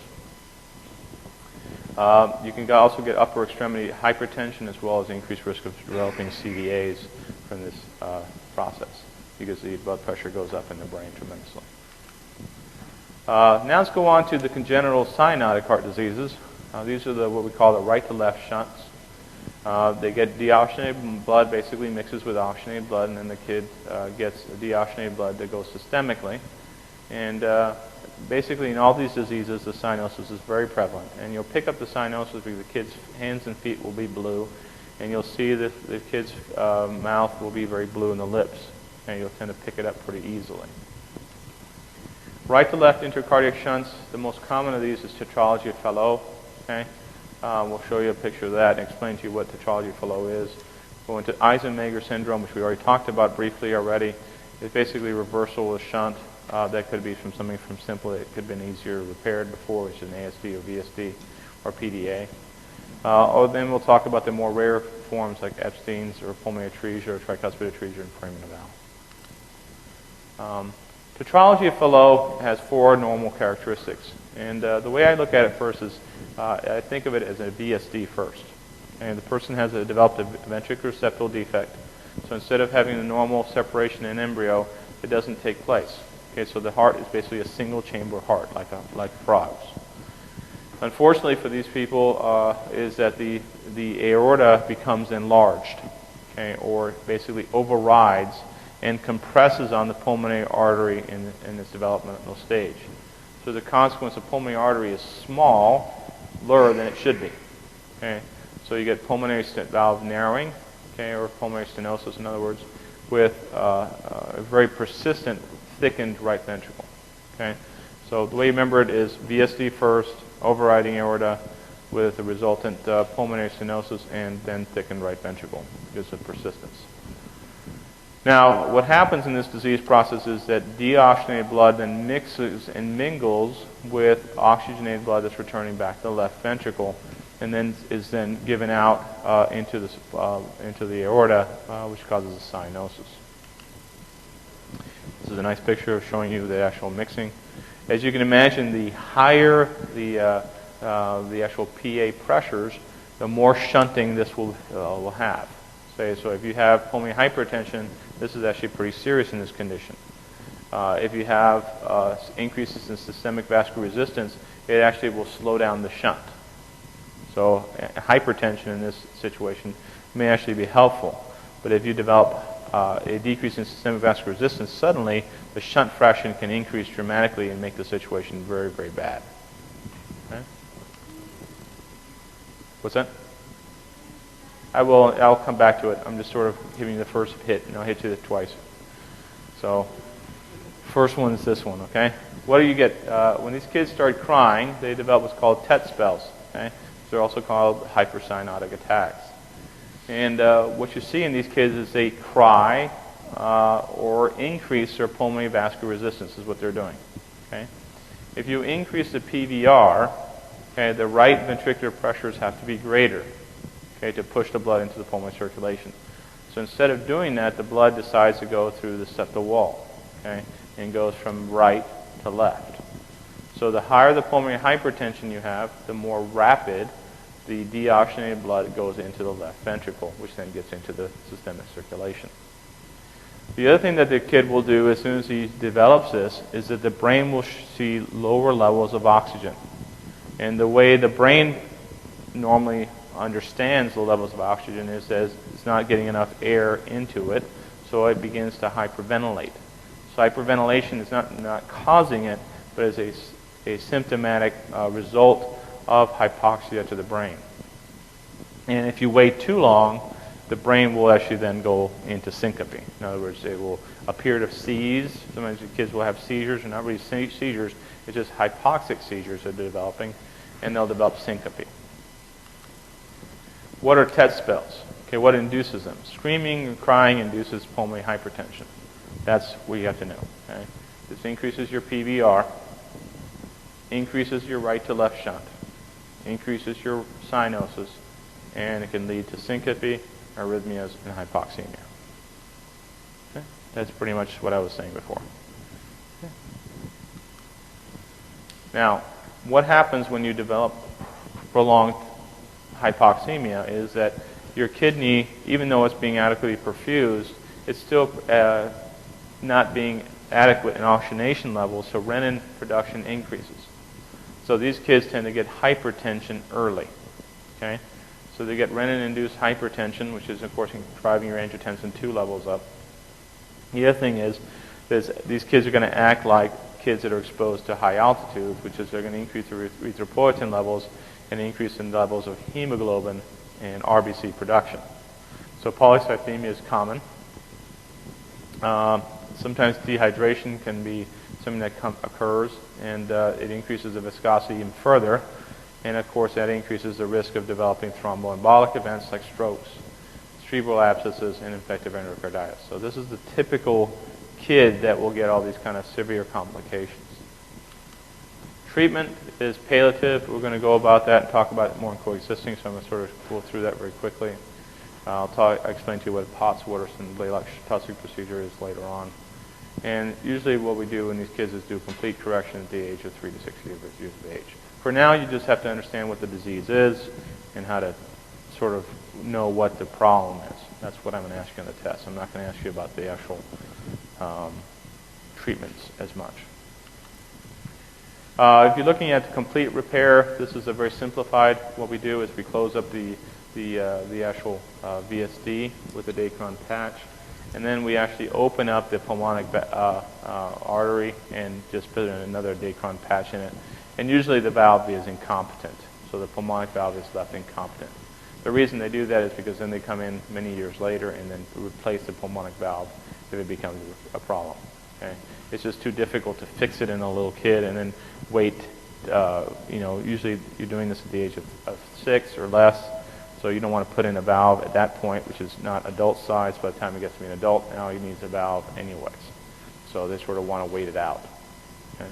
You can also get upper extremity hypertension, as well as increased risk of developing CVAs from this process, because the blood pressure goes up in the brain tremendously. Now let's go on to the congenital cyanotic heart diseases. These are what we call the right to left shunts. They get deoxygenated blood, basically mixes with oxygenated blood, and then the kid gets deoxygenated blood that goes systemically. And basically in all these diseases, the cyanosis is very prevalent. And you'll pick up the cyanosis because the kid's hands and feet will be blue, and you'll see that the kid's mouth will be very blue in the lips, and you'll tend to pick it up pretty easily. Right to left intracardiac shunts, the most common of these is tetralogy of Fallot. Okay? We'll show you a picture of that and explain to you what tetralogy of Fallot is. Go into Eisenmenger syndrome, which we already talked about briefly already. It's basically reversal of shunt. That could be from something from simple. It could have been easier repaired before, which is an ASD or VSD or PDA. Then we'll talk about the more rare forms like Epstein's or pulmonary atresia or tricuspid atresia and foramen valve. Tetralogy of Fallot has 4 normal characteristics. And the way I look at it first is I think of it as a VSD first. And the person has developed a ventricular septal defect. So instead of having the normal separation in embryo, it doesn't take place. Okay, so the heart is basically a single chamber heart, like frogs. Unfortunately for these people is that the aorta becomes enlarged, okay, or basically overrides and compresses on the pulmonary artery in its developmental stage. So the consequence of pulmonary artery is smaller than it should be. Okay, so you get pulmonary valve narrowing, okay, or pulmonary stenosis, in other words, with a very persistent thickened right ventricle. Okay, so the way you remember it is VSD first, overriding aorta with the resultant pulmonary stenosis, and then thickened right ventricle because of persistence. Now, what happens in this disease process is that deoxygenated blood then mixes and mingles with oxygenated blood that's returning back to the left ventricle, and then is then given out into the aorta, which causes a cyanosis. This is a nice picture of showing you the actual mixing. As you can imagine, the higher the actual PA pressures, the more shunting this will have. So if you have pulmonary hypertension, this is actually pretty serious in this condition. If you have increases in systemic vascular resistance, it actually will slow down the shunt. So hypertension in this situation may actually be helpful. But if you develop a decrease in systemic vascular resistance, suddenly the shunt fraction can increase dramatically and make the situation very, very bad. Okay? What's that? I'll come back to it. I'm just sort of giving you the first hit, and I'll hit you twice. So, first one is this one, okay? What do you get? When these kids start crying, they develop what's called TET spells, okay? They're also called hypercyanotic attacks. And what you see in these kids is they cry or increase their pulmonary vascular resistance is what they're doing, okay? If you increase the PVR, okay, the right ventricular pressures have to be greater. okay, to push the blood into the pulmonary circulation. So instead of doing that, the blood decides to go through the septal wall, okay, and goes from right to left. So the higher the pulmonary hypertension you have, the more rapid the deoxygenated blood goes into the left ventricle, which then gets into the systemic circulation. The other thing that the kid will do as soon as he develops this is that the brain will see lower levels of oxygen. And the way the brain normally understands the levels of oxygen is that it's not getting enough air into it, so it begins to hyperventilate. So hyperventilation is not causing it, but is a symptomatic result of hypoxia to the brain. And if you wait too long, the brain will actually then go into syncope. In other words, it will appear to seize. Sometimes the kids will have seizures, or not really seizures, it's just hypoxic seizures that they're developing, and they'll develop syncope. What are TET spells? Okay, what induces them? Screaming and crying induces pulmonary hypertension. That's what you have to know. Okay? This increases your PVR, increases your right to left shunt, increases your cyanosis, and it can lead to syncope, arrhythmias, and hypoxemia. Okay? That's pretty much what I was saying before. Okay. Now, what happens when you develop prolonged hypoxemia is that your kidney, even though it's being adequately perfused, it's still not being adequate in oxygenation levels, so renin production increases. So these kids tend to get hypertension early. Okay? So they get renin-induced hypertension, which is, of course, driving your angiotensin II levels up. The other thing is these kids are going to act like kids that are exposed to high altitude, which is they're going to increase their erythropoietin levels and increase in levels of hemoglobin and RBC production. So polycythemia is common. Sometimes dehydration can be something that occurs, and it increases the viscosity even further. And of course, that increases the risk of developing thromboembolic events like strokes, cerebral abscesses, and infective endocarditis. So this is the typical kid that will get all these kind of severe complications. Treatment is palliative. We're going to go about that and talk about it more in coexisting, so I'm going to sort of go through that very quickly. I'll explain to you what a Potts-Waters and Blalock-Tussig procedure is later on. And usually what we do in these kids is do complete correction at the age of 3 to 6 years of age. For now, you just have to understand what the disease is and how to sort of know what the problem is. That's what I'm going to ask you on the test. I'm not going to ask you about the actual treatments as much. If you're looking at the complete repair, this is a very simplified. What we do is we close up the actual VSD with a Dacron patch, and then we actually open up the pulmonic artery and just put another Dacron patch in it. And usually the valve is incompetent, so the pulmonic valve is left incompetent. The reason they do that is because then they come in many years later and then replace the pulmonic valve if it becomes a problem. Okay? It's just too difficult to fix it in a little kid and then wait. Usually you're doing this at the age of 6 or less, so you don't want to put in a valve at that point, which is not adult size. By the time it gets to be an adult, now he needs a valve anyways. So they sort of want to wait it out. Okay?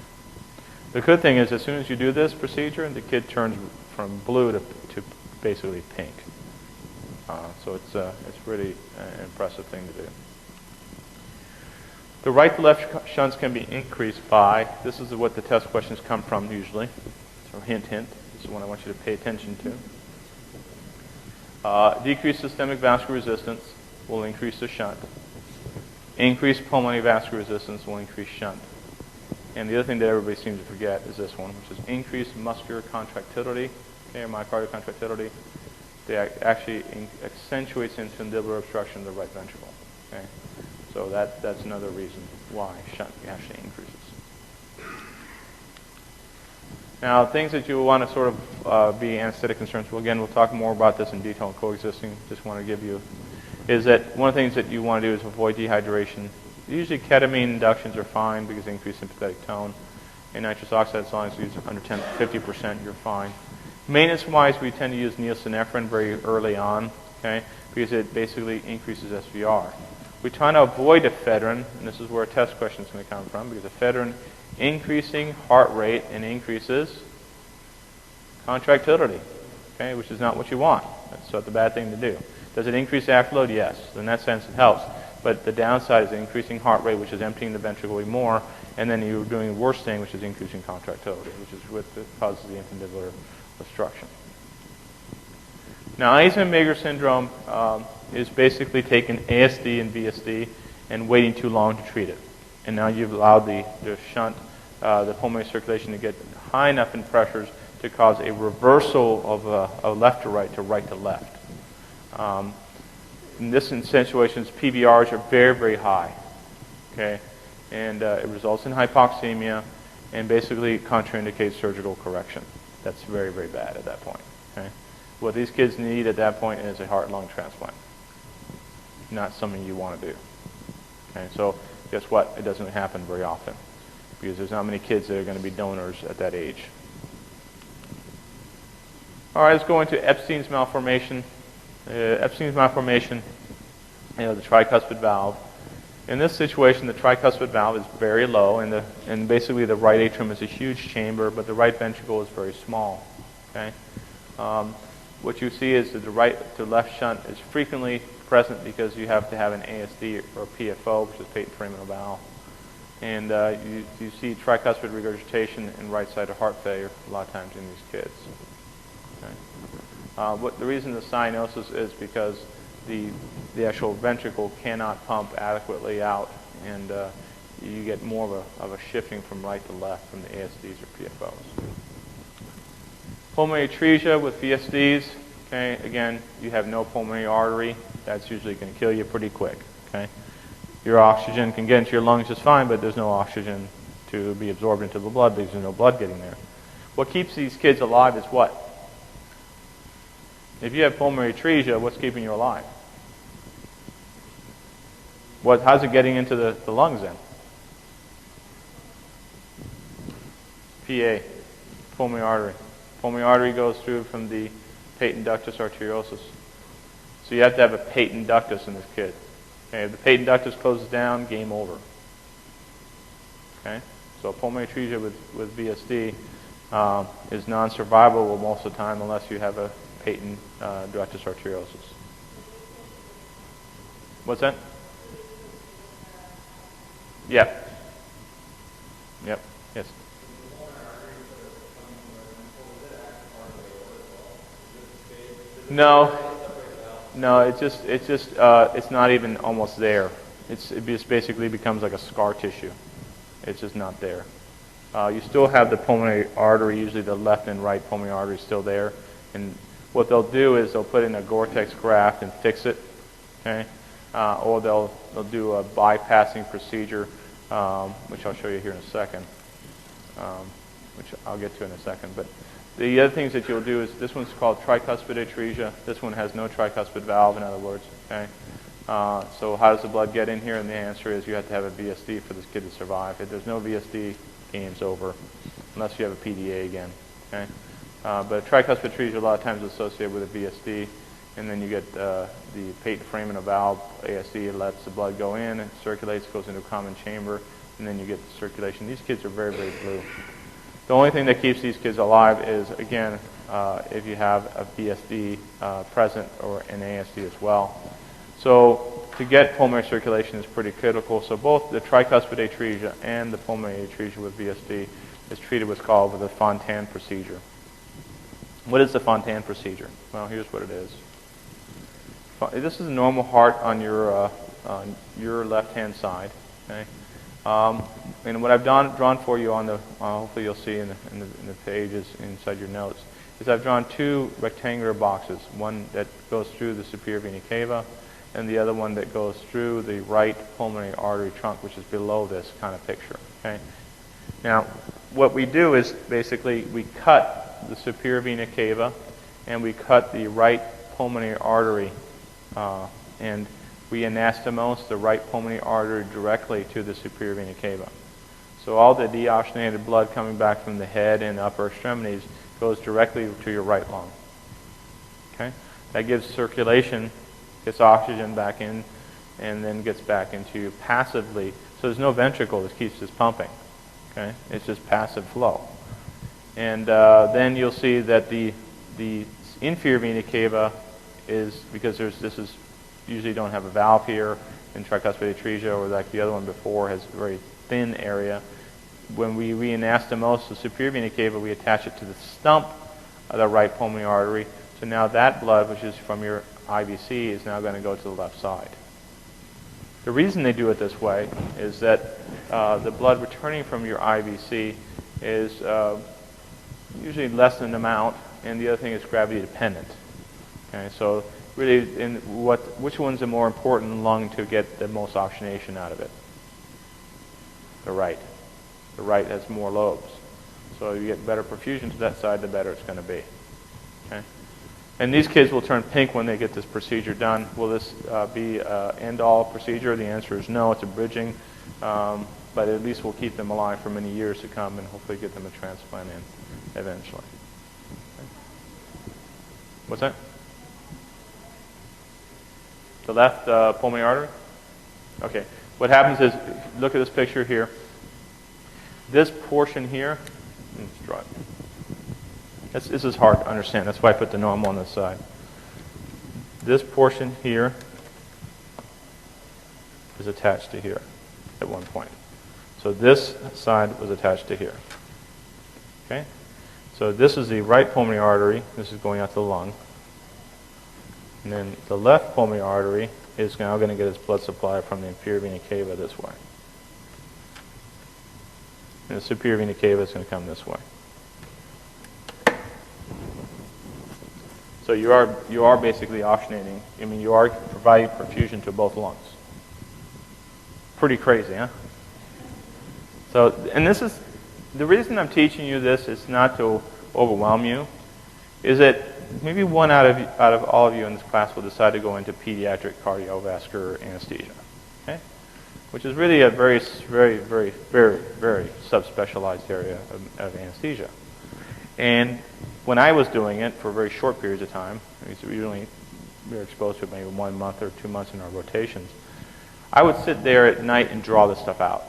The good thing is, as soon as you do this procedure, the kid turns from blue to basically pink. So it's really an impressive thing to do. The right to left shunts can be increased by, this is what the test questions come from usually. So hint, hint, this is one I want you to pay attention to. Decreased systemic vascular resistance will increase the shunt. Increased pulmonary vascular resistance will increase shunt. And the other thing that everybody seems to forget is this one, which is increased muscular contractility, okay, or myocardial contractility. That actually accentuates infundibular obstruction of the right ventricle. Okay? So that's another reason why shunt actually increases. Now, things that you want to sort of be anesthetic concerns. Well, again, we'll talk more about this in detail in coexisting. Just want to give you is that one of the things that you want to do is avoid dehydration. Usually ketamine inductions are fine because they increase sympathetic tone. And nitrous oxide, as long as you use under 50%, you're fine. Maintenance-wise, we tend to use neosynephrine very early on, okay, because it basically increases SVR. We try to avoid ephedrine, and this is where a test question is going to come from, because ephedrine increasing heart rate and increases contractility, okay, which is not what you want. So it's a bad thing to do. Does it increase afterload? Yes. In that sense, it helps. But the downside is increasing heart rate, which is emptying the ventricle more, and then you're doing the worst thing, which is increasing contractility, which is what causes the infundibular obstruction. Now, Eisenmenger syndrome is basically taking ASD and VSD and waiting too long to treat it. And now you've allowed the shunt, the pulmonary circulation to get high enough in pressures to cause a reversal of a left to right to left. In this situations, PVRs are very, very high, okay? And it results in hypoxemia and basically contraindicates surgical correction. That's very, very bad at that point, okay? What these kids need at that point is a heart-lung transplant, not something you want to do, okay? So guess what? It doesn't happen very often because there's not many kids that are going to be donors at that age. All right, let's go into Epstein's malformation. Epstein's malformation, the tricuspid valve. In this situation, the tricuspid valve is very low, and basically the right atrium is a huge chamber, but the right ventricle is very small. Okay, what you see is that the right to left shunt is frequently present because you have to have an ASD or PFO, which is patent foraminal valve, and you see tricuspid regurgitation and right-sided heart failure a lot of times in these kids. Okay. The reason the cyanosis is because the actual ventricle cannot pump adequately out, and you get more of a shifting from right to left from the ASDs or PFOs. Pulmonary atresia with VSDs. Okay, again, you have no pulmonary artery. That's usually going to kill you pretty quick. Okay, your oxygen can get into your lungs just fine, but there's no oxygen to be absorbed into the blood because there's no blood getting there. What keeps these kids alive is what? If you have pulmonary atresia, what's keeping you alive? How's it getting into the lungs then? PA, pulmonary artery. Pulmonary artery goes through from the patent ductus arteriosus. So you have to have a patent ductus in this kid. Okay, if the patent ductus closes down, game over. Okay, so pulmonary atresia with VSD is non-survivable most of the time unless you have a patent ductus arteriosus. What's that? Yep. Yep. Yes. No. It's not even almost there. It just basically becomes like a scar tissue. It's just not there. You still have the pulmonary artery, usually the left and right pulmonary artery is still there, and what they'll do is they'll put in a Gore-Tex graft and fix it, okay? Or they'll do a bypassing procedure, which I'll show you here in a second, which I'll get to in a second. But the other things that you'll do is this one's called tricuspid atresia. This one has no tricuspid valve, in other words, okay? So how does the blood get in here? And the answer is you have to have a VSD for this kid to survive. If there's no VSD, game's over, unless you have a PDA again, okay? But tricuspid atresia a lot of times is associated with a VSD, and then you get the patent foraminal valve, ASD. It lets the blood go in, it circulates, goes into a common chamber, and then you get the circulation. These kids are very, very blue. The only thing that keeps these kids alive is, again, if you have a VSD present or an ASD as well. So to get pulmonary circulation is pretty critical. So both the tricuspid atresia and the pulmonary atresia with VSD is treated what's called with a Fontan procedure. What is the Fontan procedure? Well, here's what it is. This is a normal heart on your left-hand side. Okay, and what I've drawn for you on the hopefully you'll see in the pages inside your notes is I've drawn two rectangular boxes. One that goes through the superior vena cava, and the other one that goes through the right pulmonary artery trunk, which is below this kind of picture. Okay. Now, what we do is basically we cut the superior vena cava, and we cut the right pulmonary artery, and we anastomose the right pulmonary artery directly to the superior vena cava. So all the deoxygenated blood coming back from the head and upper extremities goes directly to your right lung. Okay, that gives circulation, gets oxygen back in, and then gets back into you passively. So there's no ventricle that keeps this pumping. Okay, it's just passive flow. And then you'll see that the inferior vena cava is because this is usually don't have a valve here in tricuspid atresia, or like the other one before has a very thin area. When we reanastomose the superior vena cava, we attach it to the stump of the right pulmonary artery. So now that blood, which is from your IVC, is now going to go to the left side. The reason they do it this way is that the blood returning from your IVC is usually less than an amount, and the other thing is gravity dependent. Okay, so really, which one's the more important lung to get the most oxygenation out of it? The right. The right has more lobes. So you get better perfusion to that side, the better it's going to be. Okay? And these kids will turn pink when they get this procedure done. Will this be an end-all procedure? The answer is no. It's a bridging, but at least we'll keep them alive for many years to come and hopefully get them a transplant in eventually. Okay. What's that? The left pulmonary artery? Okay. What happens is, look at this picture here. This portion here, let's draw it. This is hard to understand. That's why I put the normal on this side. This portion here is attached to here at one point. So this side was attached to here. Okay? So this is the right pulmonary artery. This is going out to the lung. And then the left pulmonary artery is now going to get its blood supply from the inferior vena cava this way. And the superior vena cava is going to come this way. So you are basically oxygenating. I mean, you are providing perfusion to both lungs. Pretty crazy, huh? So, and this is the reason I'm teaching you this is not to overwhelm you. Is that maybe one out of all of you in this class will decide to go into pediatric cardiovascular anesthesia, okay? Which is really a very, very, very, very, very subspecialized area of anesthesia. And when I was doing it for very short periods of time, we were exposed to it maybe 1 month or 2 months in our rotations, I would sit there at night and draw this stuff out.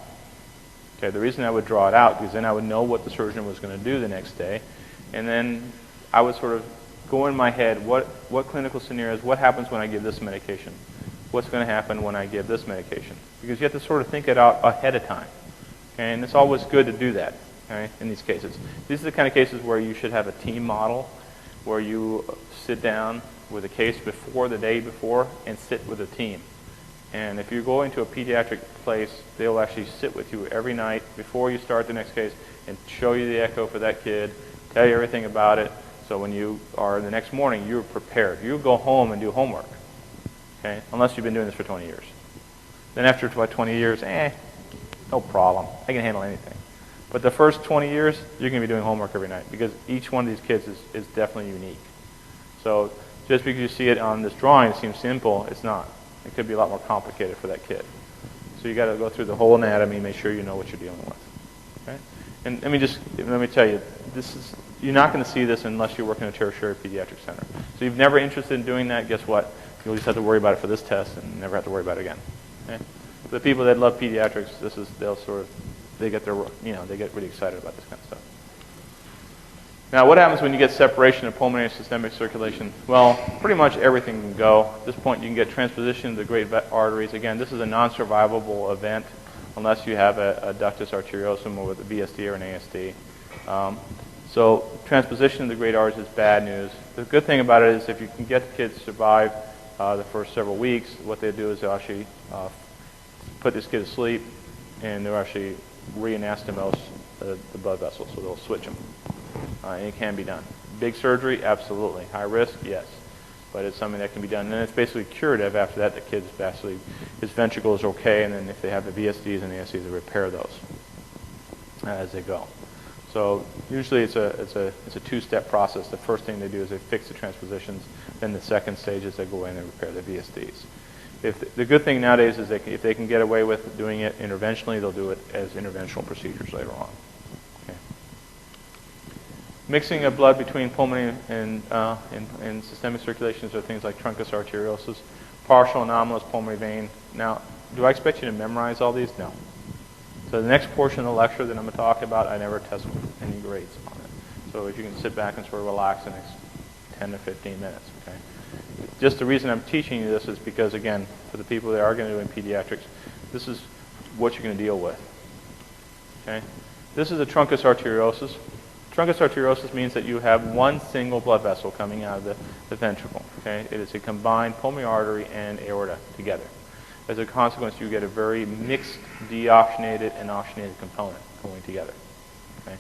Okay, the reason I would draw it out because then I would know what the surgeon was going to do the next day, and then I would sort of go in my head, what clinical scenarios, what happens when I give this medication? What's going to happen when I give this medication? Because you have to sort of think it out ahead of time. Okay? And it's always good to do that, okay, in these cases. These are the kind of cases where you should have a team model, where you sit down with a case before, the day before, and sit with a team. And if you go into a pediatric place, they'll actually sit with you every night before you start the next case and show you the echo for that kid, tell you everything about it. So when you are the next morning, you're prepared. You go home and do homework, okay? Unless you've been doing this for 20 years. Then after about 20 years, no problem. I can handle anything. But the first 20 years, you're going to be doing homework every night because each one of these kids is definitely unique. So just because you see it on this drawing, it seems simple. It's not. It could be a lot more complicated for that kid. So you got to go through the whole anatomy, make sure you know what you're dealing with. Okay? And let me tell you, you're not going to see this unless you work in a tertiary pediatric center. So you've never interested in doing that, guess what? You'll just have to worry about it for this test and never have to worry about it again. Okay? For the people that love pediatrics, they get really excited about this kind of stuff. Now, what happens when you get separation of pulmonary and systemic circulation? Well, pretty much everything can go. At this point, you can get transposition of the great arteries. Again, this is a non-survivable event unless you have a ductus arteriosum or with a VSD or an ASD. So transposition of the great arteries is bad news. The good thing about it is if you can get the kids to survive the first several weeks, what they do is they'll actually put this kid to sleep and they'll actually reanastomose the blood vessels, so they'll switch them. And it can be done. Big surgery, absolutely. High risk, yes. But it's something that can be done. And then it's basically curative. After that, the kid's basically, his ventricles are okay, and then if they have the VSDs and the ASDs, they repair those as they go. So usually it's a two-step process. The first thing they do is they fix the transpositions. Then the second stage is they go in and repair the VSDs. The good thing nowadays is if they can get away with doing it interventionally, they'll do it as interventional procedures later on. Okay. Mixing of blood between pulmonary and systemic circulations are things like truncus arteriosus, partial anomalous pulmonary vein. Now, do I expect you to memorize all these? No. So the next portion of the lecture that I'm going to talk about, I never test any grades on it. So if you can sit back and sort of relax the next 10 to 15 minutes, okay? Just the reason I'm teaching you this is because, again, for the people that are going to do in pediatrics, this is what you're going to deal with. Okay? This is a truncus arteriosus. Truncus arteriosus means that you have one single blood vessel coming out of the ventricle. Okay? It is a combined pulmonary artery and aorta together. As a consequence, you get a very mixed deoxygenated and oxygenated component going together. Okay?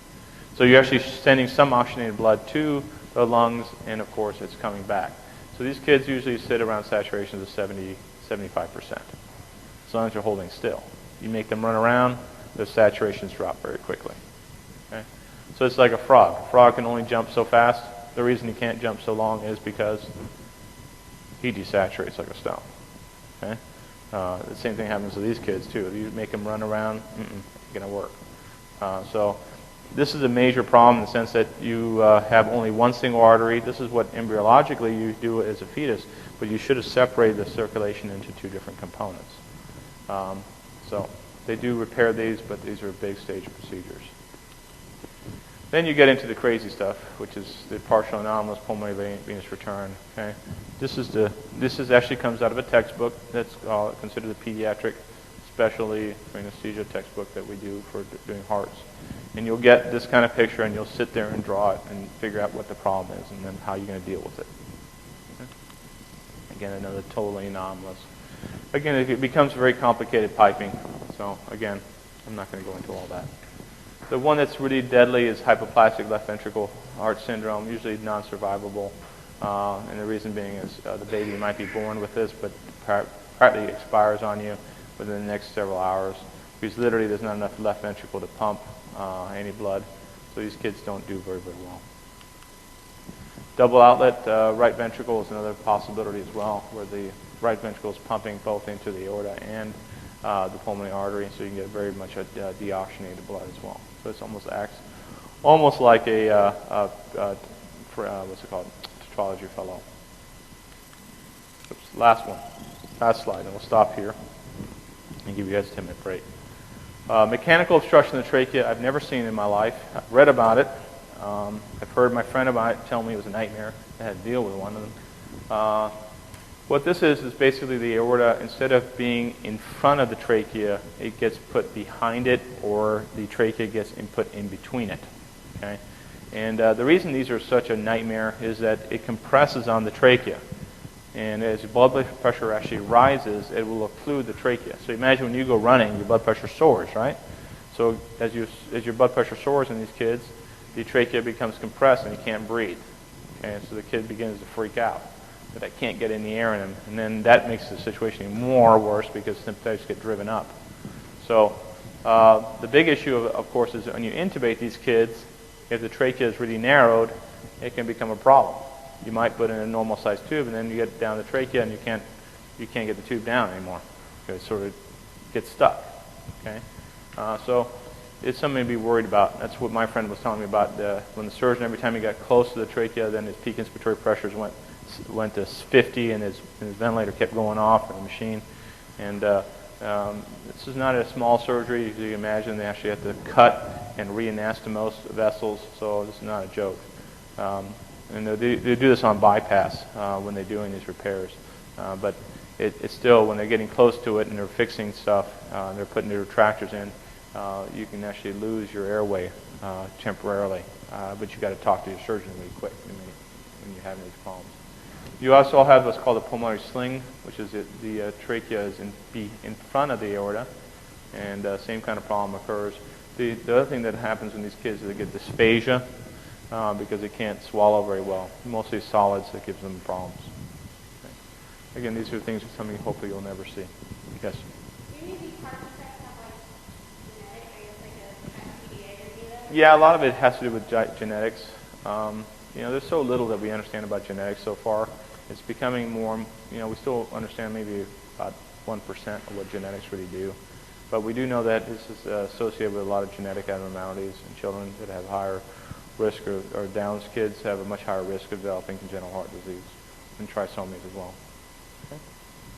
So you're actually sending some oxygenated blood to the lungs, and of course, it's coming back. So these kids usually sit around saturations of 70, 75%, as long as you're holding still. You make them run around, their saturations drop very quickly. Okay? So it's like a frog. A frog can only jump so fast. The reason he can't jump so long is because he desaturates like a stone. Okay? The same thing happens to these kids too. If you make them run around, it's going to work. So this is a major problem in the sense that you have only one single artery. This is what embryologically you do as a fetus, but you should have separated the circulation into two different components. So they do repair these, but these are big stage procedures. Then you get into the crazy stuff, which is the partial anomalous pulmonary venous return. Okay, this actually comes out of a textbook that's considered the pediatric specialty anesthesia textbook that we do for doing hearts. And you'll get this kind of picture, and you'll sit there and draw it and figure out what the problem is, and then how you're going to deal with it. Okay? Again, another totally anomalous. Again, it becomes very complicated piping. So again, I'm not going to go into all that. The one that's really deadly is hypoplastic left ventricle heart syndrome, usually non-survivable. And the reason being is the baby might be born with this, but partly expires on you within the next several hours, because literally there's not enough left ventricle to pump any blood. So these kids don't do very, very well. Double outlet right ventricle is another possibility as well, where the right ventricle is pumping both into the aorta and the pulmonary artery, so you can get very much a deoxygenated blood as well. So it almost like a what's it called, tetralogy fellow. Oops, last slide, and we'll stop here and give you guys a 10-minute break. Mechanical obstruction of the trachea, I've never seen in my life. I've read about it. I've heard my friend about it tell me it was a nightmare. I had to deal with one of them. What this is basically the aorta, instead of being in front of the trachea, it gets put behind it, or the trachea gets put in between it. Okay? And the reason these are such a nightmare is that it compresses on the trachea. And as your blood pressure actually rises, it will occlude the trachea. So imagine when you go running, your blood pressure soars, right? So as your blood pressure soars in these kids, the trachea becomes compressed and you can't breathe. Okay? So the kid begins to freak out that I can't get any air in him. And then that makes the situation even more worse because symptoms get driven up. So the big issue, of course, is when you intubate these kids, if the trachea is really narrowed, it can become a problem. You might put in a normal-sized tube, and then you get down the trachea, and you can't get the tube down anymore. Okay, it sort of gets stuck. Okay, so it's something to be worried about. That's what my friend was telling me about. When the surgeon, every time he got close to the trachea, then his peak inspiratory pressures went to 50, and his ventilator kept going off in the machine. And this is not a small surgery. As you can imagine, they actually have to cut and re-anastomose vessels, so this is not a joke. And they do this on bypass when they're doing these repairs. But it's still, when they're getting close to it and they're fixing stuff, they're putting the retractors in, you can actually lose your airway temporarily. But you've got to talk to your surgeon really quick when you're having these problems. You also have what's called a pulmonary sling, which is the trachea is in front of the aorta, and same kind of problem occurs. The other thing that happens in these kids is they get dysphagia because they can't swallow very well. Mostly solids that gives them problems. Okay. Again, these are things that something hopefully you'll never see. Yes? Do any of these heart defects have like genetic, I guess like a pediatric data? Yeah, a lot of it has to do with genetics. There's so little that we understand about genetics so far. It's becoming more, we still understand maybe about 1% of what genetics really do. But we do know that this is associated with a lot of genetic abnormalities in children that have higher risk, or Down's kids have a much higher risk of developing congenital heart disease, and trisomies as well. Okay.